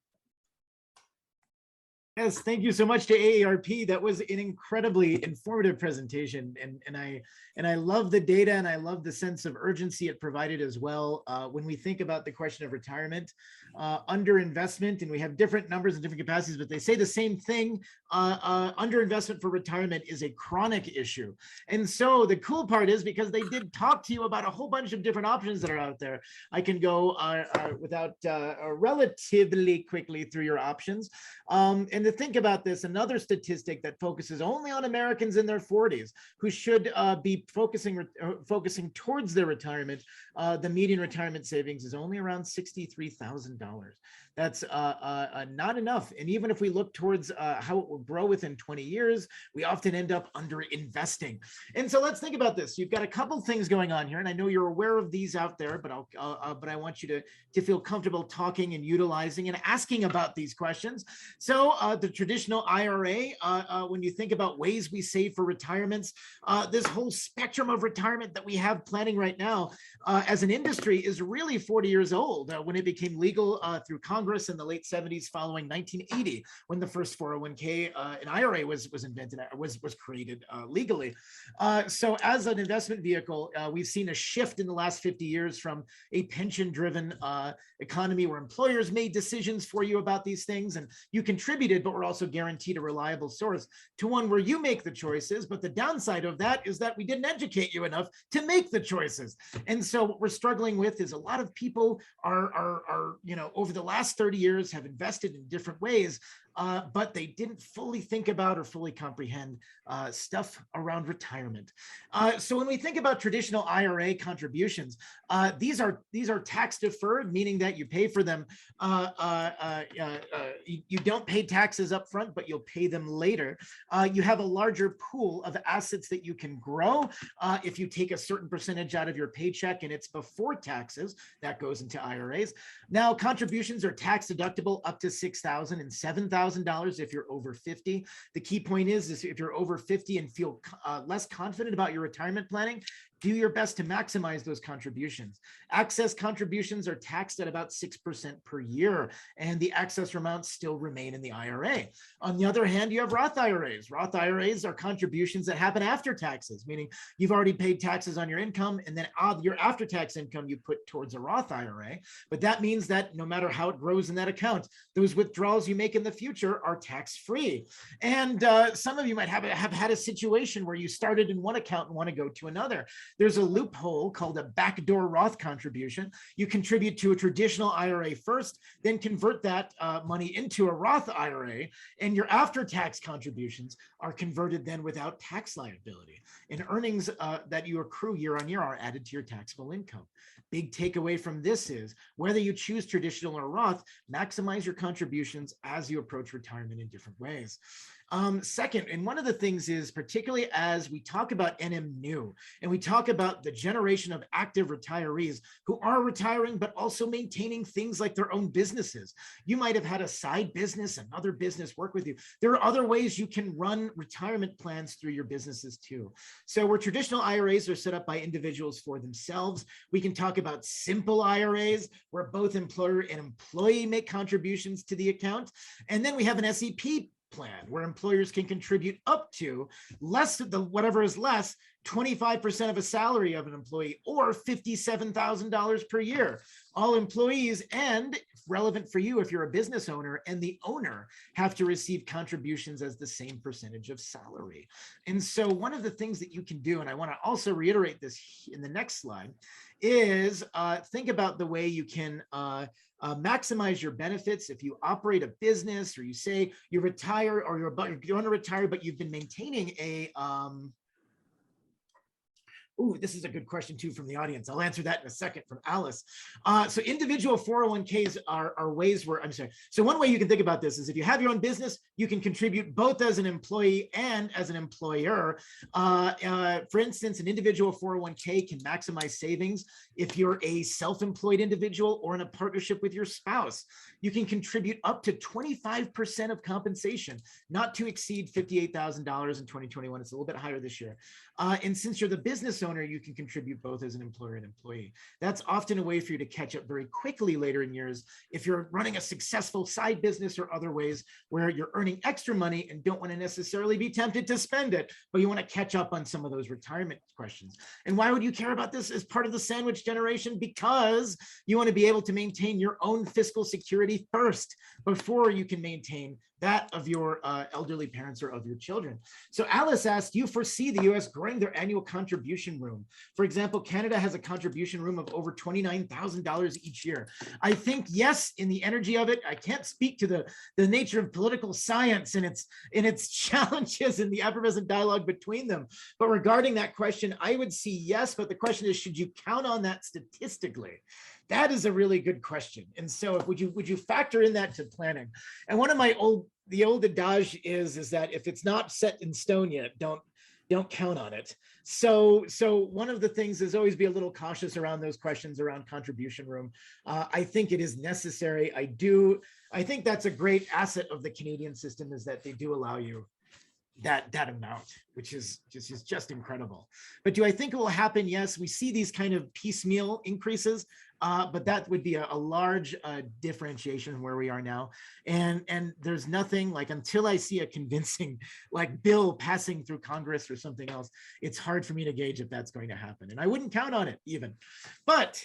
Yes, thank you so much to AARP. That was an incredibly informative presentation, and I love the data, and I love the sense of urgency it provided as well. When we think about the question of retirement, underinvestment, and we have different numbers and different capacities, but they say the same thing. Underinvestment for retirement is a chronic issue, and so the cool part is, because they did talk to you about a whole bunch of different options that are out there. I can go relatively quickly through your options, and to think about this, another statistic that focuses only on Americans in their 40s who should be focusing towards their retirement. The median retirement savings is only around $63,000. That's not enough. And even if we look towards how it will grow within 20 years, we often end up under investing. And so let's think about this. You've got a couple things going on here, and I know you're aware of these out there, but I want you to feel comfortable talking and utilizing and asking about these questions. So the traditional IRA, when you think about ways we save for retirements, this whole spectrum of retirement that we have planning right now as an industry is really 40 years old when it became legal through Congress in the late 70s, following 1980, when the first 401k and IRA was invented, was created legally. So as an investment vehicle, we've seen a shift in the last 50 years from a pension-driven economy where employers made decisions for you about these things and you contributed, but were also guaranteed a reliable source, to one where you make the choices. But the downside of that is that we didn't educate you enough to make the choices. And so what we're struggling with is a lot of people are over the last 30 years have invested in different ways, but they didn't fully think about or fully comprehend stuff around retirement. So when we think about traditional IRA contributions, these are tax deferred, meaning that you pay for them. You don't pay taxes up front, but you'll pay them later. You have a larger pool of assets that you can grow. If you take a certain percentage out of your paycheck and it's before taxes, that goes into IRAs. Now, contributions are tax deductible up to $6,000 and $7,000 if you're over 50. The key point is if you're over 50 and feel less confident about your retirement planning, do your best to maximize those contributions. Access contributions are taxed at about 6% per year, and the access amounts still remain in the IRA. On the other hand, you have Roth IRAs. Roth IRAs are contributions that happen after taxes, meaning you've already paid taxes on your income, and then your after-tax income you put towards a Roth IRA. But that means that no matter how it grows in that account, those withdrawals you make in the future are tax-free. And some of you might have had a situation where you started in one account and want to go to another. There's a loophole called a backdoor Roth contribution. You contribute to a traditional IRA first, then convert that money into a Roth IRA, and your after-tax contributions are converted then without tax liability. And earnings that you accrue year on year are added to your taxable income. Big takeaway from this is whether you choose traditional or Roth, maximize your contributions as you approach retirement in different ways. Second, and one of the things is, particularly as we talk about NM new, and we talk about the generation of active retirees who are retiring, but also maintaining things like their own businesses. You might have had a side business, another business work with you. There are other ways you can run retirement plans through your businesses too. So where traditional IRAs are set up by individuals for themselves, we can talk about simple IRAs where both employer and employee make contributions to the account. And then we have an SEP plan, where employers can contribute up to less than whatever is less, 25% of a salary of an employee, or $57,000 per year. All employees, and relevant for you if you're a business owner, and the owner have to receive contributions as the same percentage of salary. And so one of the things that you can do, and I want to also reiterate this in the next slide, is think about the way you can maximize your benefits. If you operate a business, or you say you retire, or you're going to retire, but you've been maintaining a this is a good question too from the audience. I'll answer that in a second from Alice. So individual 401ks are ways where, I'm sorry. So one way you can think about this is if you have your own business, you can contribute both as an employee and as an employer. For instance, an individual 401k can maximize savings if you're a self-employed individual or in a partnership with your spouse. You can contribute up to 25% of compensation, not to exceed $58,000 in 2021. It's a little bit higher this year. And since you're the business owner, you can contribute both as an employer and employee. That's often a way for you to catch up very quickly later in years if you're running a successful side business or other ways where you're earning extra money and don't want to necessarily be tempted to spend it, but you want to catch up on some of those retirement questions. And why would you care about this as part of the sandwich generation? Because you want to be able to maintain your own fiscal security first before you can maintain that of your elderly parents or of your children. So Alice asked, do you foresee the US growing their annual contribution room? For example, Canada has a contribution room of over $29,000 each year. I think yes, in the energy of it. I can't speak to the nature of political science and its challenges in the effervescent dialogue between them. But regarding that question, I would see yes, but the question is, should you count on that statistically? That is a really good question. And so would you factor in that to planning? And one of my old adage is that if it's not set in stone yet, don't count on it. So one of the things is always be a little cautious around those questions around contribution room. I think it is necessary. I think that's a great asset of the Canadian system, is that they do allow you that amount, which is just incredible. But do I think it will happen? Yes, we see these kind of piecemeal increases, but that would be a large differentiation where we are now. And there's nothing like, until I see a convincing like bill passing through Congress or something else, it's hard for me to gauge if that's going to happen. And I wouldn't count on it even, but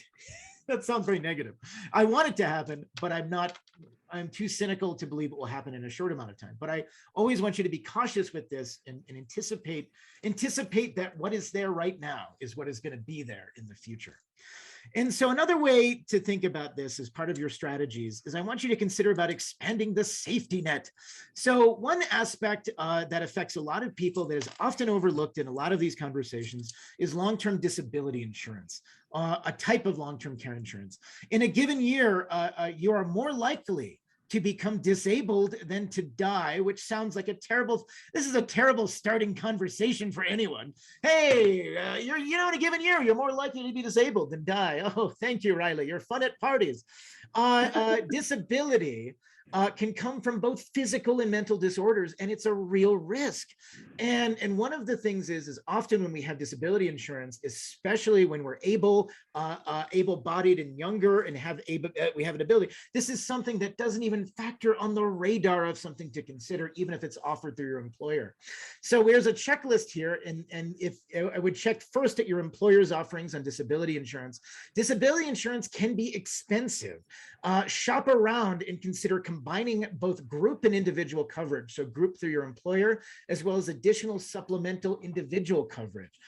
that sounds very negative. I want it to happen, but I'm too cynical to believe it will happen in a short amount of time. But I always want you to be cautious with this and anticipate that what is there right now is what is going to be there in the future. And so another way to think about this as part of your strategies is I want you to consider about expanding the safety net. So one aspect that affects a lot of people that is often overlooked in a lot of these conversations is long-term disability insurance, a type of long-term care insurance. In a given year, you are more likely to become disabled than to die, which sounds like this is a terrible starting conversation for anyone. Hey, in a given year, you're more likely to be disabled than die. Oh, thank you, Reilly. You're fun at parties. Disability can come from both physical and mental disorders, and it's a real risk. And one of the things is often when we have disability insurance, especially when we're able-bodied and younger and we have an ability, this is something that doesn't even factor on the radar of something to consider, even if it's offered through your employer. So there's a checklist here, and if I would check first at your employer's offerings on disability insurance. Disability insurance can be expensive. Shop around and consider combining both group and individual coverage. So group through your employer, as well as additional supplemental individual coverage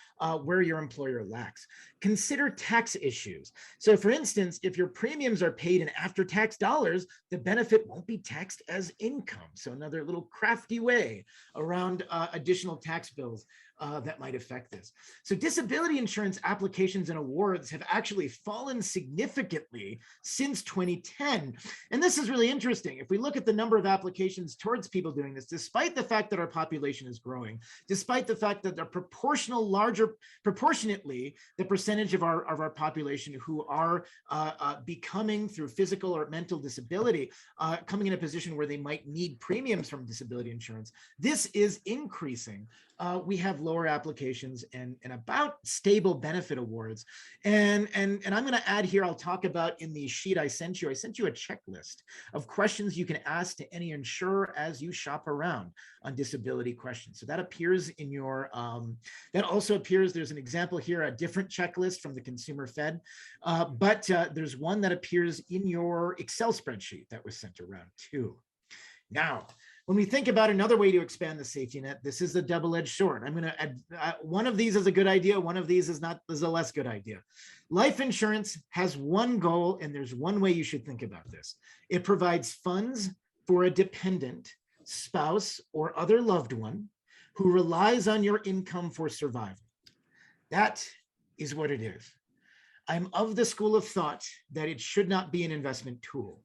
where your employer lacks. Consider tax issues. So for instance, if your premiums are paid in after-tax dollars, the benefit won't be taxed as income. So another little crafty way around additional tax bills that might affect this. So disability insurance applications and awards have actually fallen significantly since 2010. And this is really interesting. If we look at the number of applications towards people doing this, despite the fact that our population is growing, despite the fact that a proportional larger proportionately, the percentage of our population who are becoming, through physical or mental disability, coming in a position where they might need premiums from disability insurance, this is increasing. We have lower applications and about stable benefit awards. And I'm going to add here, I'll talk about in the sheet I sent you a checklist of questions you can ask to any insurer as you shop around on disability questions. So that appears in your, that also appears, there's an example here, a different checklist from the Consumer Fed, but there's one that appears in your Excel spreadsheet that was sent around too. Now, when we think about another way to expand the safety net, this is a double-edged sword. I'm going to add, one of these is a good idea. One of these is a less good idea. Life insurance has one goal, and there's one way you should think about this. It provides funds for a dependent, spouse, or other loved one who relies on your income for survival. That is what it is. I'm of the school of thought that it should not be an investment tool.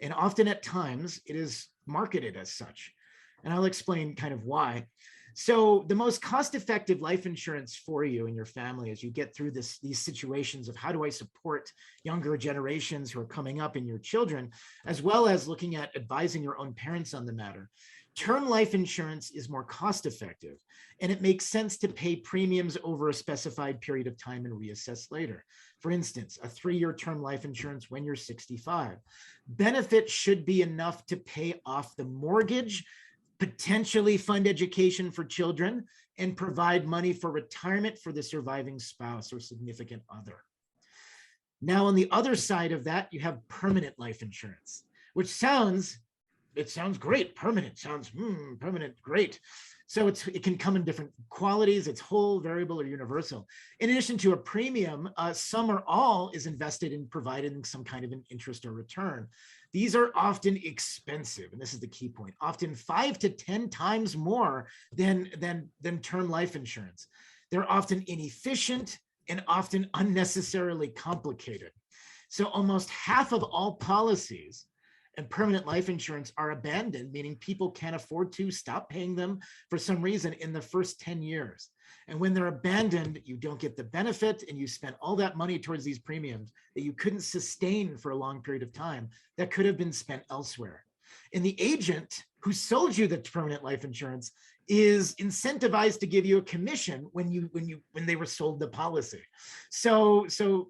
And often at times it is marketed as such. And I'll explain kind of why. So the most cost-effective life insurance for you and your family as you get through these situations of how do I support younger generations who are coming up and your children, as well as looking at advising your own parents on the matter. Term life insurance is more cost-effective, and it makes sense to pay premiums over a specified period of time and reassess later. For instance, a 3-year term life insurance when you're 65. Benefits should be enough to pay off the mortgage, potentially fund education for children, and provide money for retirement for the surviving spouse or significant other. Now, on the other side of that, you have permanent life insurance, which sounds great. Permanent sounds, permanent, great. So it can come in different qualities. It's whole, variable, or universal. In addition to a premium, some or all is invested in providing some kind of an interest or return. These are often expensive, and this is the key point, often 5 to 10 times more than term life insurance. They're often inefficient and often unnecessarily complicated. So almost half of all policies and permanent life insurance are abandoned, meaning people can't afford to stop paying them for some reason in the first 10 years. And when they're abandoned, you don't get the benefit, and you spent all that money towards these premiums that you couldn't sustain for a long period of time that could have been spent elsewhere. And the agent who sold you the permanent life insurance is incentivized to give you a commission when they were sold the policy. So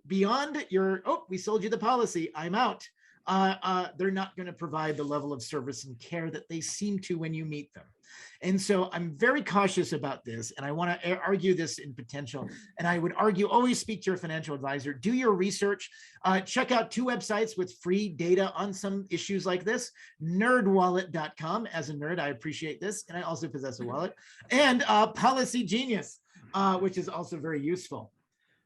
beyond your, oh, we sold you the policy, I'm out. They're not going to provide the level of service and care that they seem to when you meet them. And so I'm very cautious about this, and I want to argue this in potential. And I would argue, always speak to your financial advisor, do your research, check out 2 websites with free data on some issues like this, nerdwallet.com. As a nerd, I appreciate this, and I also possess a wallet, and Policy Genius, which is also very useful.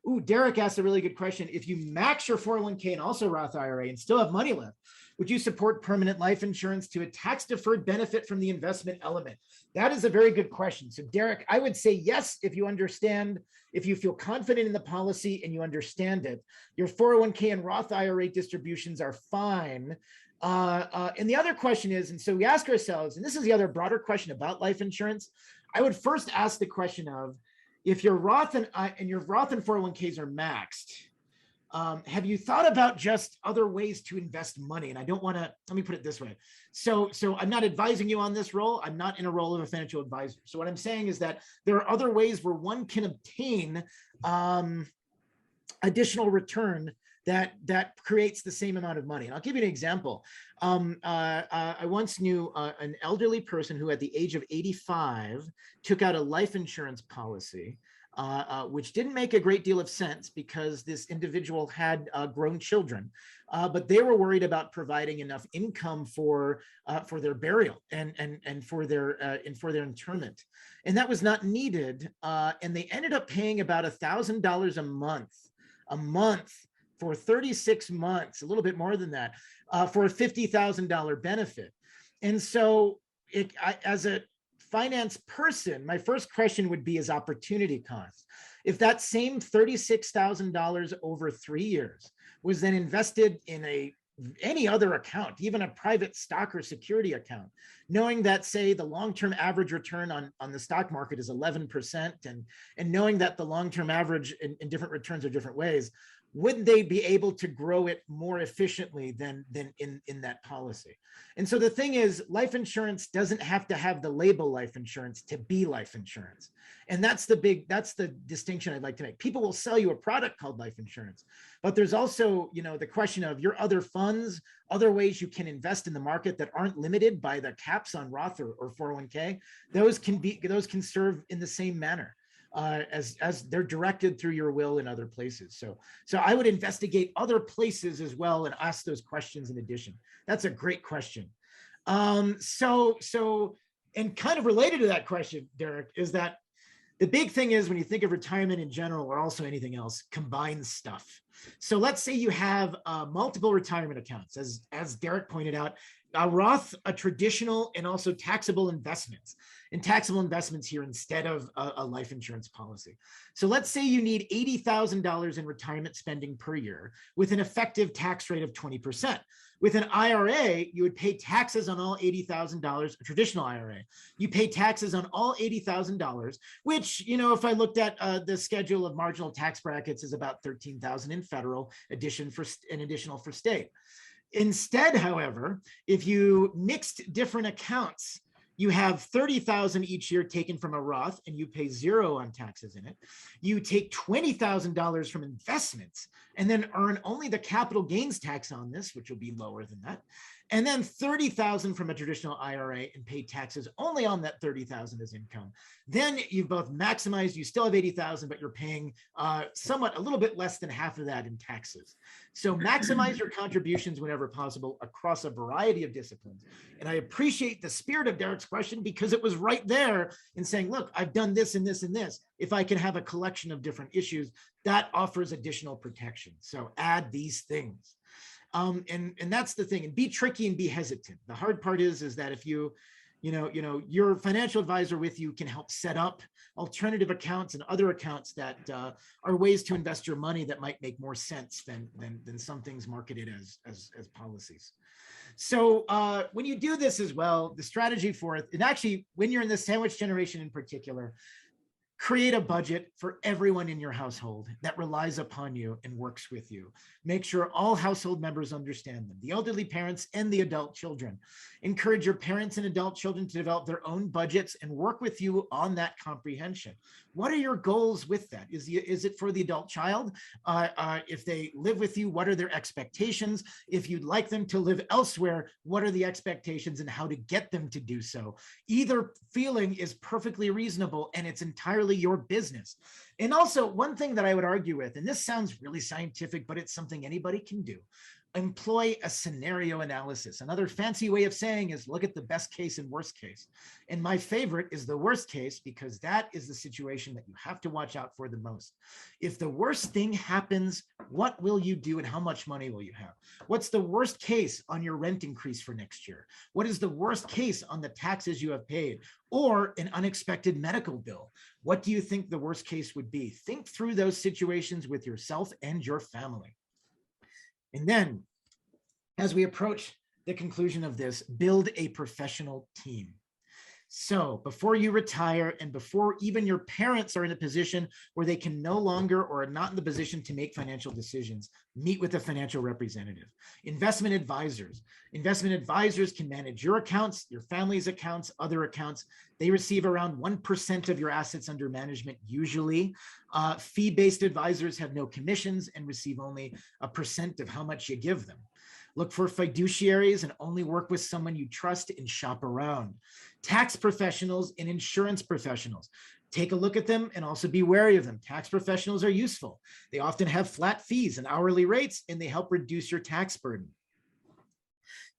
Ooh, Derek asked a really good question. If you max your 401k and also Roth IRA and still have money left, would you support permanent life insurance to a tax-deferred benefit from the investment element? That is a very good question. So Derek, I would say yes, if you understand, if you feel confident in the policy and you understand it. Your 401k and Roth IRA distributions are fine. And the other question is, and so we ask ourselves, and this is the other broader question about life insurance, I would first ask the question of, if your Roth and your Roth and 401ks are maxed, have you thought about just other ways to invest money? And I don't want to, let me put it this way. So I'm not advising you on this role. I'm not in a role of a financial advisor. So what I'm saying is that there are other ways where one can obtain additional return that creates the same amount of money. And I'll give you an example. I once knew an elderly person who at the age of 85 took out a life insurance policy, which didn't make a great deal of sense because this individual had grown children, but they were worried about providing enough income for their burial and for their interment. And that was not needed. And they ended up paying about $1,000 a month for 36 months, a little bit more than that, for a $50,000 benefit. And so as a finance person, my first question would be is opportunity cost. If that same $36,000 over 3 years was then invested in a any other account, even a private stock or security account, knowing that, say, the long-term average return on the stock market is 11%, and knowing that the long-term average in different returns are different ways, would they be able to grow it more efficiently than in that policy? And so the thing is, life insurance doesn't have to have the label life insurance to be life insurance. And that's the distinction I'd like to make. People will sell you a product called life insurance, but there's also, the question of your other funds, other ways you can invest in the market that aren't limited by the caps on Roth or 401k. Those can serve in the same manner. As they're directed through your will in other places. So I would investigate other places as well and ask those questions in addition. That's a great question. And kind of related to that question, Derek, is that the big thing is when you think of retirement in general or also anything else, combine stuff. So let's say you have multiple retirement accounts, as Derek pointed out, a Roth, a traditional, and also taxable investments. And taxable investments here instead of a life insurance policy. So let's say you need $80,000 in retirement spending per year with an effective tax rate of 20%. With an IRA, you would pay taxes on all $80,000, a traditional IRA. You pay taxes on all $80,000, which, if I looked at the schedule of marginal tax brackets, is about $13,000 in federal, additional for state. Instead, however, if you mixed different accounts, you have $30,000 each year taken from a Roth and you pay 0 on taxes in it. You take $20,000 from investments and then earn only the capital gains tax on this, which will be lower than that. And then $30,000 from a traditional IRA and pay taxes only on that $30,000 as income. Then you've both maximized, you still have $80,000, but you're paying a little bit less than half of that in taxes. So maximize your contributions whenever possible across a variety of disciplines. And I appreciate the spirit of Derek's question because it was right there in saying, look, I've done this and this and this. If I can have a collection of different issues, that offers additional protection. So add these things. And that's the thing, and be tricky and be hesitant. The hard part is that if your financial advisor with you can help set up alternative accounts and other accounts that are ways to invest your money that might make more sense than some things marketed as policies. So when you do this as well, the strategy for it, and actually when you're in the sandwich generation in particular, create a budget for everyone in your household that relies upon you and works with you. Make sure all household members understand them, the elderly parents and the adult children. Encourage your parents and adult children to develop their own budgets and work with you on that comprehension. What are your goals with that? Is it for the adult child? If they live with you, what are their expectations? If you'd like them to live elsewhere, what are the expectations and how to get them to do so? Either feeling is perfectly reasonable and it's entirely your business. And also one thing that I would argue with, and this sounds really scientific, but it's something anybody can do, employ a scenario analysis. Another fancy way of saying is look at the best case and worst case. And my favorite is the worst case because that is the situation that you have to watch out for the most. If the worst thing happens, what will you do and how much money will you have? What's the worst case on your rent increase for next year? What is the worst case on the taxes you have paid or an unexpected medical bill? What do you think the worst case would be? Think through those situations with yourself and your family. And then, as we approach the conclusion of this, build a professional team. So before you retire and before even your parents are in a position where they can no longer or are not in the position to make financial decisions, meet with a financial representative. Investment advisors can manage your accounts, your family's accounts, other accounts. They receive around 1% of your assets under management usually. Fee-based advisors have no commissions and receive only 1% of how much you give them. Look for fiduciaries and only work with someone you trust and shop around. Tax professionals and insurance professionals. Take a look at them and also be wary of them. Tax professionals are useful. They often have flat fees and hourly rates, and they help reduce your tax burden.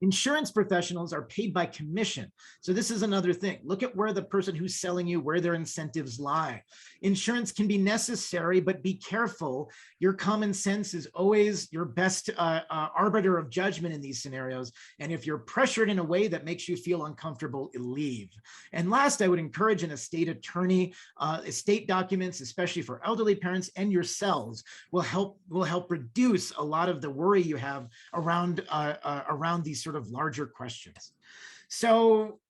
Insurance professionals are paid by commission. So this is another thing. Look at where the person who's selling you, where their incentives lie. Insurance can be necessary, but be careful. Your common sense is always your best arbiter of judgment in these scenarios. And if you're pressured in a way that makes you feel uncomfortable, leave. And last, I would encourage an estate attorney. Estate documents, especially for elderly parents and yourselves, will help reduce a lot of the worry you have around these sort of larger questions. So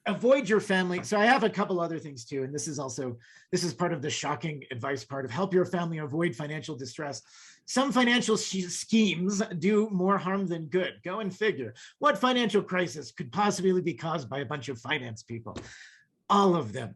avoid your family. So I have a couple other things too, and this is part of the shocking advice part of help your family avoid financial distress. Some financial schemes do more harm than good. Go and figure. What financial crisis could possibly be caused by a bunch of finance people? All of them,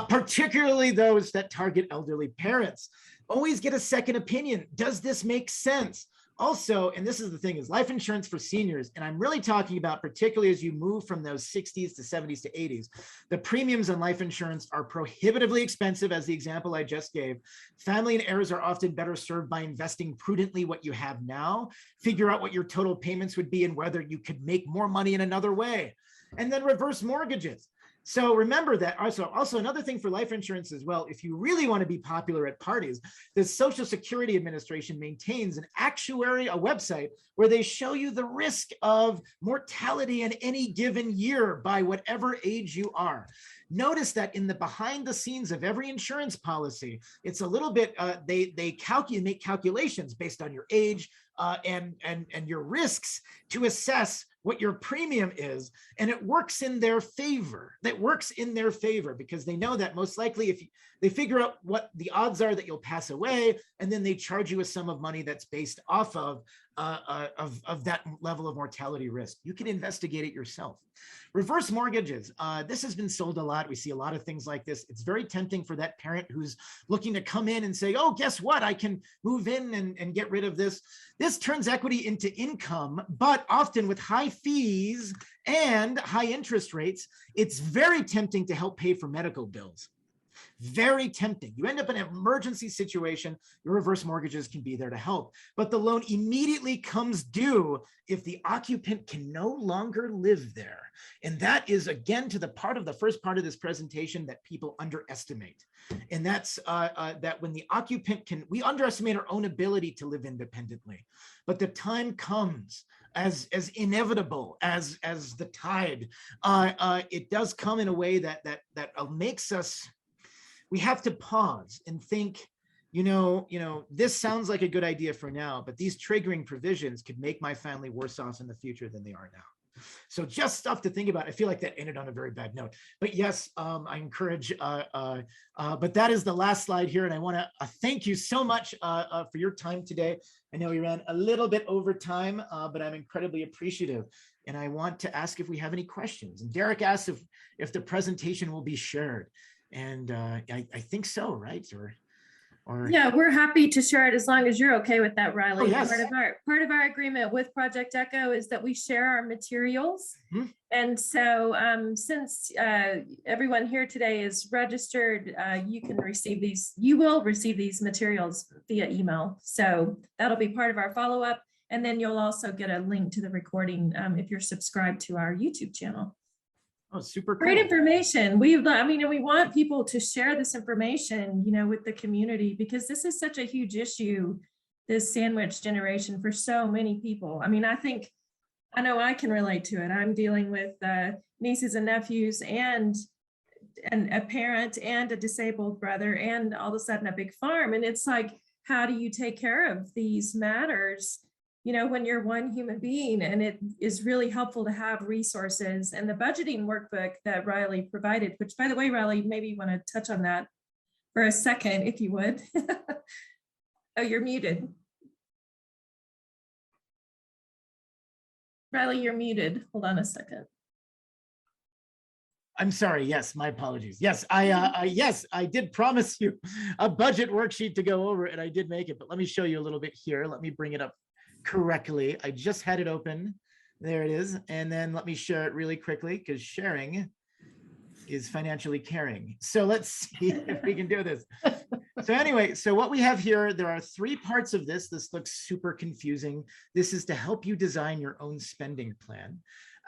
particularly those that target elderly parents. Always get a second opinion. Does this make sense? Also, and this is the thing, is life insurance for seniors, and I'm really talking about particularly as you move from those 60s to 70s to 80s, the premiums on life insurance are prohibitively expensive, as the example I just gave. Family and heirs are often better served by investing prudently what you have now, figure out what your total payments would be and whether you could make more money in another way, and then reverse mortgages. So remember that. Also another thing for life insurance as well, if you really want to be popular at parties, the Social Security Administration maintains a website where they show you the risk of mortality in any given year by whatever age you are. Notice that in the behind the scenes of every insurance policy, it's a little bit, they make calculations based on your age and your risks to assess what your premium is, and it works in their favor. That works in their favor because they know that most likely if they figure out what the odds are that you'll pass away, and then they charge you a sum of money that's based off of that level of mortality risk. You can investigate it yourself. Reverse mortgages. This has been sold a lot. We see a lot of things like this. It's very tempting for that parent who's looking to come in and say, oh, guess what? I can move in and get rid of this. This turns equity into income, but often with high fees and high interest rates, it's very tempting to help pay for medical bills. Very tempting. You end up in an emergency situation, your reverse mortgages can be there to help, but the loan immediately comes due if the occupant can no longer live there. And that is, again, to the first part of this presentation that people underestimate. And that's that when the occupant we underestimate our own ability to live independently, but the time comes as inevitable as the tide. It does come in a way that makes us, we have to pause and think, this sounds like a good idea for now, but these triggering provisions could make my family worse off in the future than they are now. So just stuff to think about. I feel like that ended on a very bad note, but yes, I encourage, but that is the last slide here. And I want to thank you so much for your time today. I know we ran a little bit over time, but I'm incredibly appreciative. And I want to ask if we have any questions. And Derek asked if the presentation will be shared. And I think so, right? Or yeah, we're happy to share it as long as you're okay with that, Reilly. Oh, yes. Part of our agreement with Project Echo is that we share our materials. Mm-hmm. And so since everyone here today is registered, you will receive these materials via email. So that'll be part of our follow-up. And then you'll also get a link to the recording if you're subscribed to our YouTube channel. Oh, super cool. Great information. We want people to share this information, with the community, because this is such a huge issue, this sandwich generation, for so many people. I know I can relate to it. I'm dealing with nieces and nephews and a parent and a disabled brother and all of a sudden a big farm. And it's like, how do you take care of these matters when you're one human being? And it is really helpful to have resources, and the budgeting workbook that Reilly provided, which, by the way, Reilly, maybe you want to touch on that for a second, if you would. Oh, you're muted. Reilly, you're muted. Hold on a second. I'm sorry. Yes, my apologies. Yes, I did promise you a budget worksheet to go over, and I did make it, but let me show you a little bit here. Let me bring it up correctly. I just had it open. There it is. And then let me share it really quickly, because sharing is financially caring. So let's see if we can do this. So anyway, so what we have here, there are 3 parts of this. This looks super confusing. This is to help you design your own spending plan.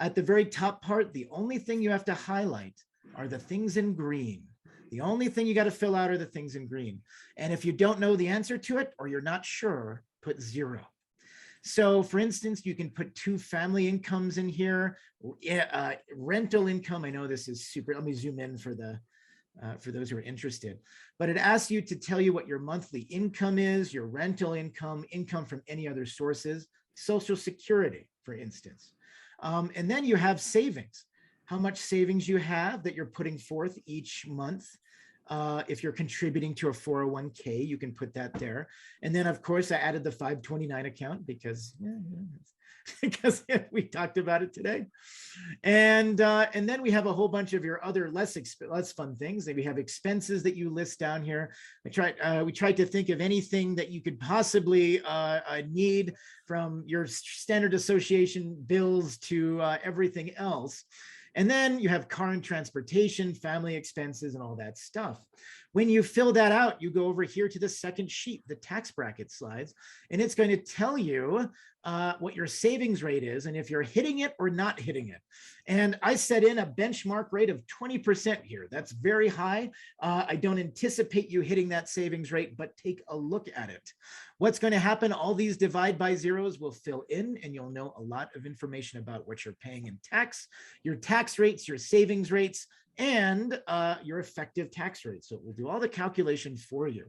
At the very top part, the only thing you have to highlight are the things in green. The only thing you got to fill out are the things in green. And if you don't know the answer to it, or you're not sure, put 0. So for instance, you can put 2 family incomes in here, rental income. I know this is super, let me zoom in for those who are interested, but it asks you to tell you what your monthly income is, your rental income, income from any other sources, Social Security, for instance. And then you have savings, how much savings you have that you're putting forth each month. If you're contributing to a 401k, you can put that there. And then of course I added the 529 account because we talked about it today. And then we have a whole bunch of your other less fun things. We have expenses that you list down here. We tried to think of anything that you could possibly need, from your standard association bills to everything else. And then you have car and transportation, family expenses, and all that stuff. When you fill that out, you go over here to the second sheet, the tax bracket slides, and it's going to tell you what your savings rate is and if you're hitting it or not hitting it. And I set in a benchmark rate of 20% here. That's very high. I don't anticipate you hitting that savings rate, but take a look at it. What's going to happen? All these divide by zeros will fill in, and you'll know a lot of information about what you're paying in tax, your tax rates, your savings rates, and your effective tax rate. So it will do all the calculation for you.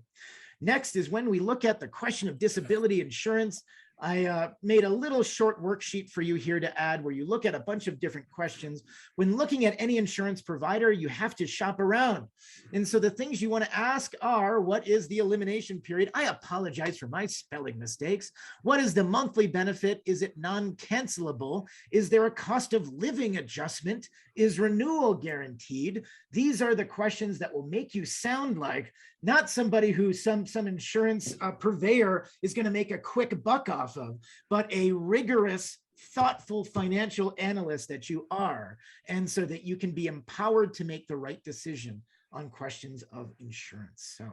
Next is when we look at the question of disability insurance. I made a little short worksheet for you here to add, where you look at a bunch of different questions. When looking at any insurance provider, you have to shop around. And so the things you want to ask are, what is the elimination period? I apologize for my spelling mistakes. What is the monthly benefit? Is it non-cancelable? Is there a cost of living adjustment? Is renewal guaranteed? These are the questions that will make you sound like not somebody who some insurance purveyor is going to make a quick buck off of, but a rigorous, thoughtful financial analyst that you are, and so that you can be empowered to make the right decision on questions of insurance. So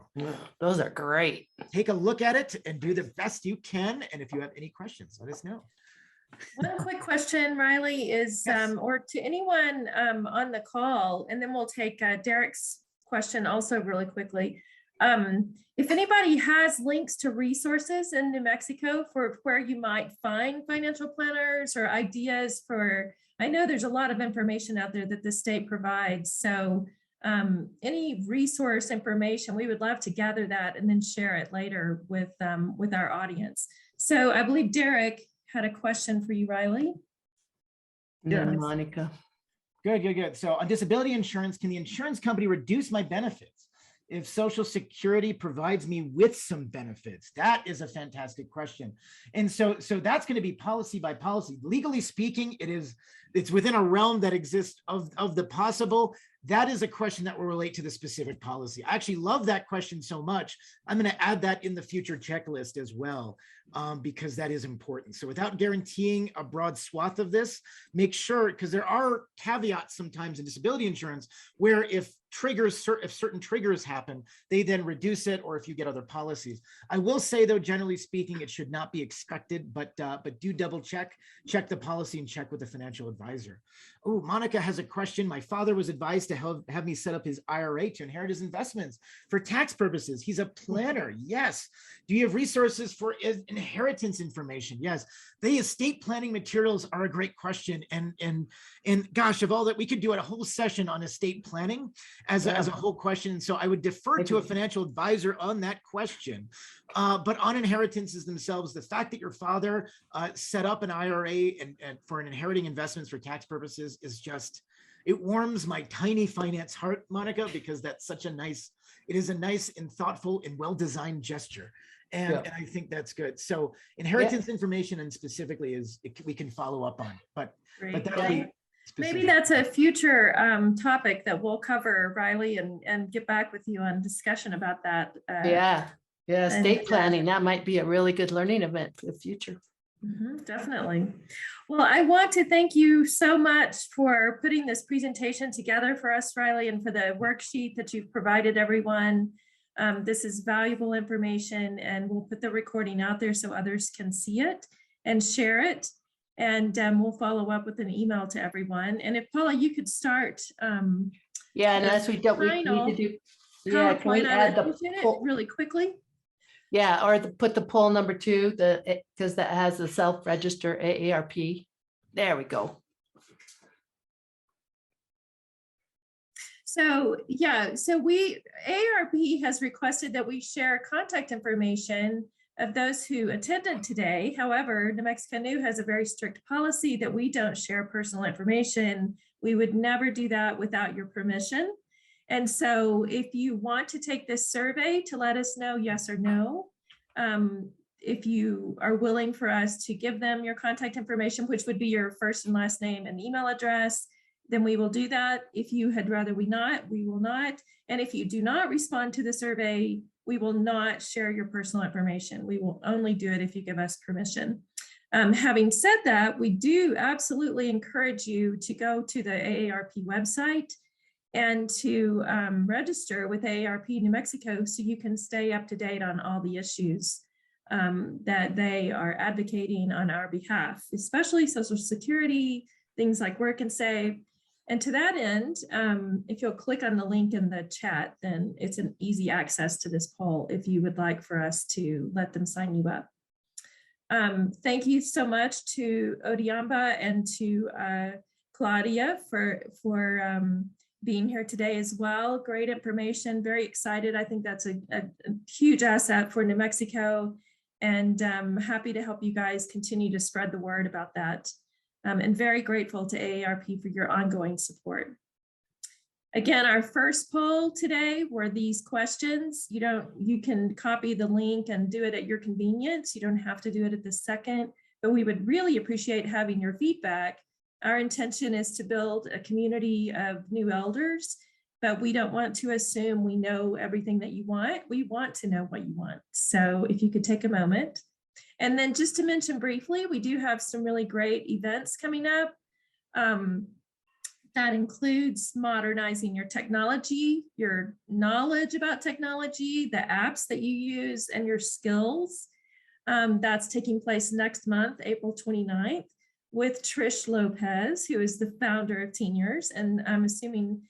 those are great. take a look at it and do the best you can. And if you have any questions, let us know. One quick question, Reilly, is, Yes. or to anyone on the call, and then we'll take Derek's question also really quickly. If anybody has links to resources in New Mexico for where you might find financial planners or ideas for, I know there's a lot of information out there that the state provides. So any resource information, we would love to gather that and then share it later with our audience. So I believe Derek had a question for you, Reilly. Yeah, Monica. Good. So on disability insurance, can the insurance company reduce my benefits if Social Security provides me with some benefits? That is a fantastic question. And so that's going to be policy by policy. Legally speaking, it's within a realm that exists of the possible. That is a question that will relate to the specific policy. I actually love that question so much. I'm going to add that in the future checklist as well, because that is important. So without guaranteeing a broad swath of this, make sure, because there are caveats sometimes in disability insurance where if certain triggers happen, they then reduce it, or if you get other policies. I will say though, generally speaking, it should not be expected, but do double check the policy and check with the financial advisor. Oh, Monica has a question. My father was advised to have me set up his IRA to inherit his investments for tax purposes. He's a planner. Yes. Do you have resources for inheritance information? Yes. The estate planning materials are a great question. And gosh, of all that, we could do a whole session on estate planning as a whole question. And so I would defer to a financial advisor on that question. But on inheritances themselves, the fact that your father set up an IRA and for inheriting investments for tax purposes is just, it warms my tiny finance heart, Monica, because that's such a nice, it is a nice and thoughtful and well-designed gesture. And I think that's good. So inheritance information, and specifically we can follow up on, but that'll be specific. Maybe that's a future topic that we'll cover, Reilly, and get back with you on discussion about that. Yeah, estate planning, that might be a really good learning event for the future. Definitely. Well, I want to thank you so much for putting this presentation together for us, Reilly, and for the worksheet that you've provided everyone. This is valuable information, and we'll put the recording out there so others can see it and share it. And we'll follow up with an email to everyone. And if Paula, you could start. Yeah, and as we don't, we need final to do. Yeah, can we PowerPoint, I add would the appreciate it poll? really quickly. Yeah, or put the poll number 2, because that has the self-register AARP. There we go. So yeah, so AARP has requested that we share contact information of those who attended today. However, New Mexico New has a very strict policy that we don't share personal information. We would never do that without your permission. And so if you want to take this survey to let us know yes or no, if you are willing for us to give them your contact information, which would be your first and last name and email address, then we will do that. If you had rather we not, we will not. And if you do not respond to the survey, we will not share your personal information. We will only do it if you give us permission. Having said that, we do absolutely encourage you to go to the AARP website and to register with AARP New Mexico so you can stay up to date on all the issues that they are advocating on our behalf, especially Social Security, things like Work and Save. And to that end, if you'll click on the link in the chat, then it's an easy access to this poll if you would like for us to let them sign you up. Thank you so much to Odiamba and to Claudia for being here today as well. Great information, very excited. I think that's a huge asset for New Mexico, and happy to help you guys continue to spread the word about that. And very grateful to AARP for your ongoing support. Again, our first poll today were these questions. You can copy the link and do it at your convenience. You don't have to do it at the second, but we would really appreciate having your feedback. Our intention is to build a community of new elders, but we don't want to assume we know everything that you want. We want to know what you want. So if you could take a moment. And then just to mention briefly, we do have some really great events coming up. That includes modernizing your technology, your knowledge about technology, the apps that you use, and your skills. That's taking place next month, April 29th, with Trish Lopez, who is the founder of Teen Years. And I'm assuming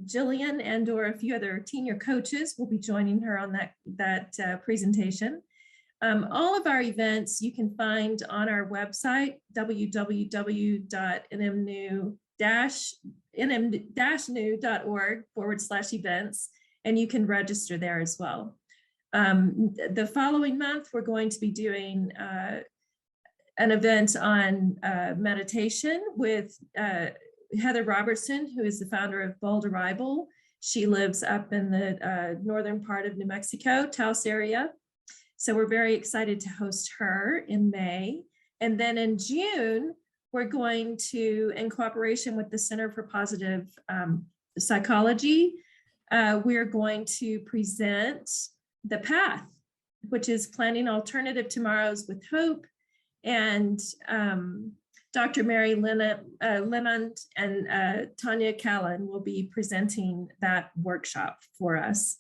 Jillian and or a few other Teen Year coaches will be joining her on that presentation. All of our events you can find on our website, www.nm-new.org/events, and you can register there as well. The following month, we're going to be doing an event on meditation with Heather Robertson, who is the founder of Bold Arrival. She lives up in the northern part of New Mexico, Taos area. So we're very excited to host her in May. And then in June, we're going to, in cooperation with the Center for Positive Psychology, we're going to present The Path, which is Planning Alternative Tomorrows with Hope. And Dr. Mary Lemond and Tanya Callan will be presenting that workshop for us.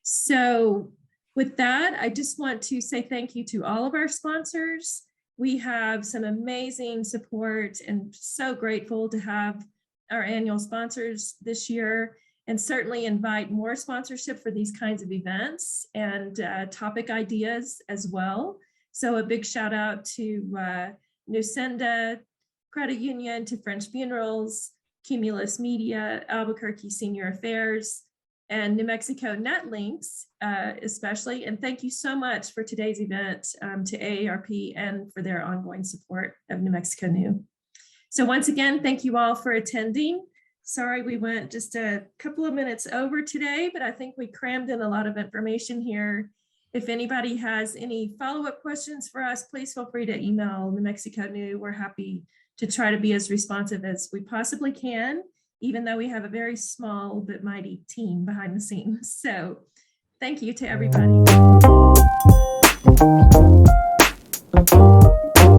So with that, I just want to say thank you to all of our sponsors. We have some amazing support and so grateful to have our annual sponsors this year, and certainly invite more sponsorship for these kinds of events and topic ideas as well. So a big shout out to Nusenda Credit Union, to French Funerals, Cumulus Media, Albuquerque Senior Affairs, and New Mexico Netlinks especially. And thank you so much for today's event to AARP and for their ongoing support of New Mexico New. So once again, thank you all for attending. Sorry we went just a couple of minutes over today, but I think we crammed in a lot of information here. If anybody has any follow-up questions for us, please feel free to email New Mexico New. We're happy to try to be as responsive as we possibly can, even though we have a very small but mighty team behind the scenes. So thank you to everybody.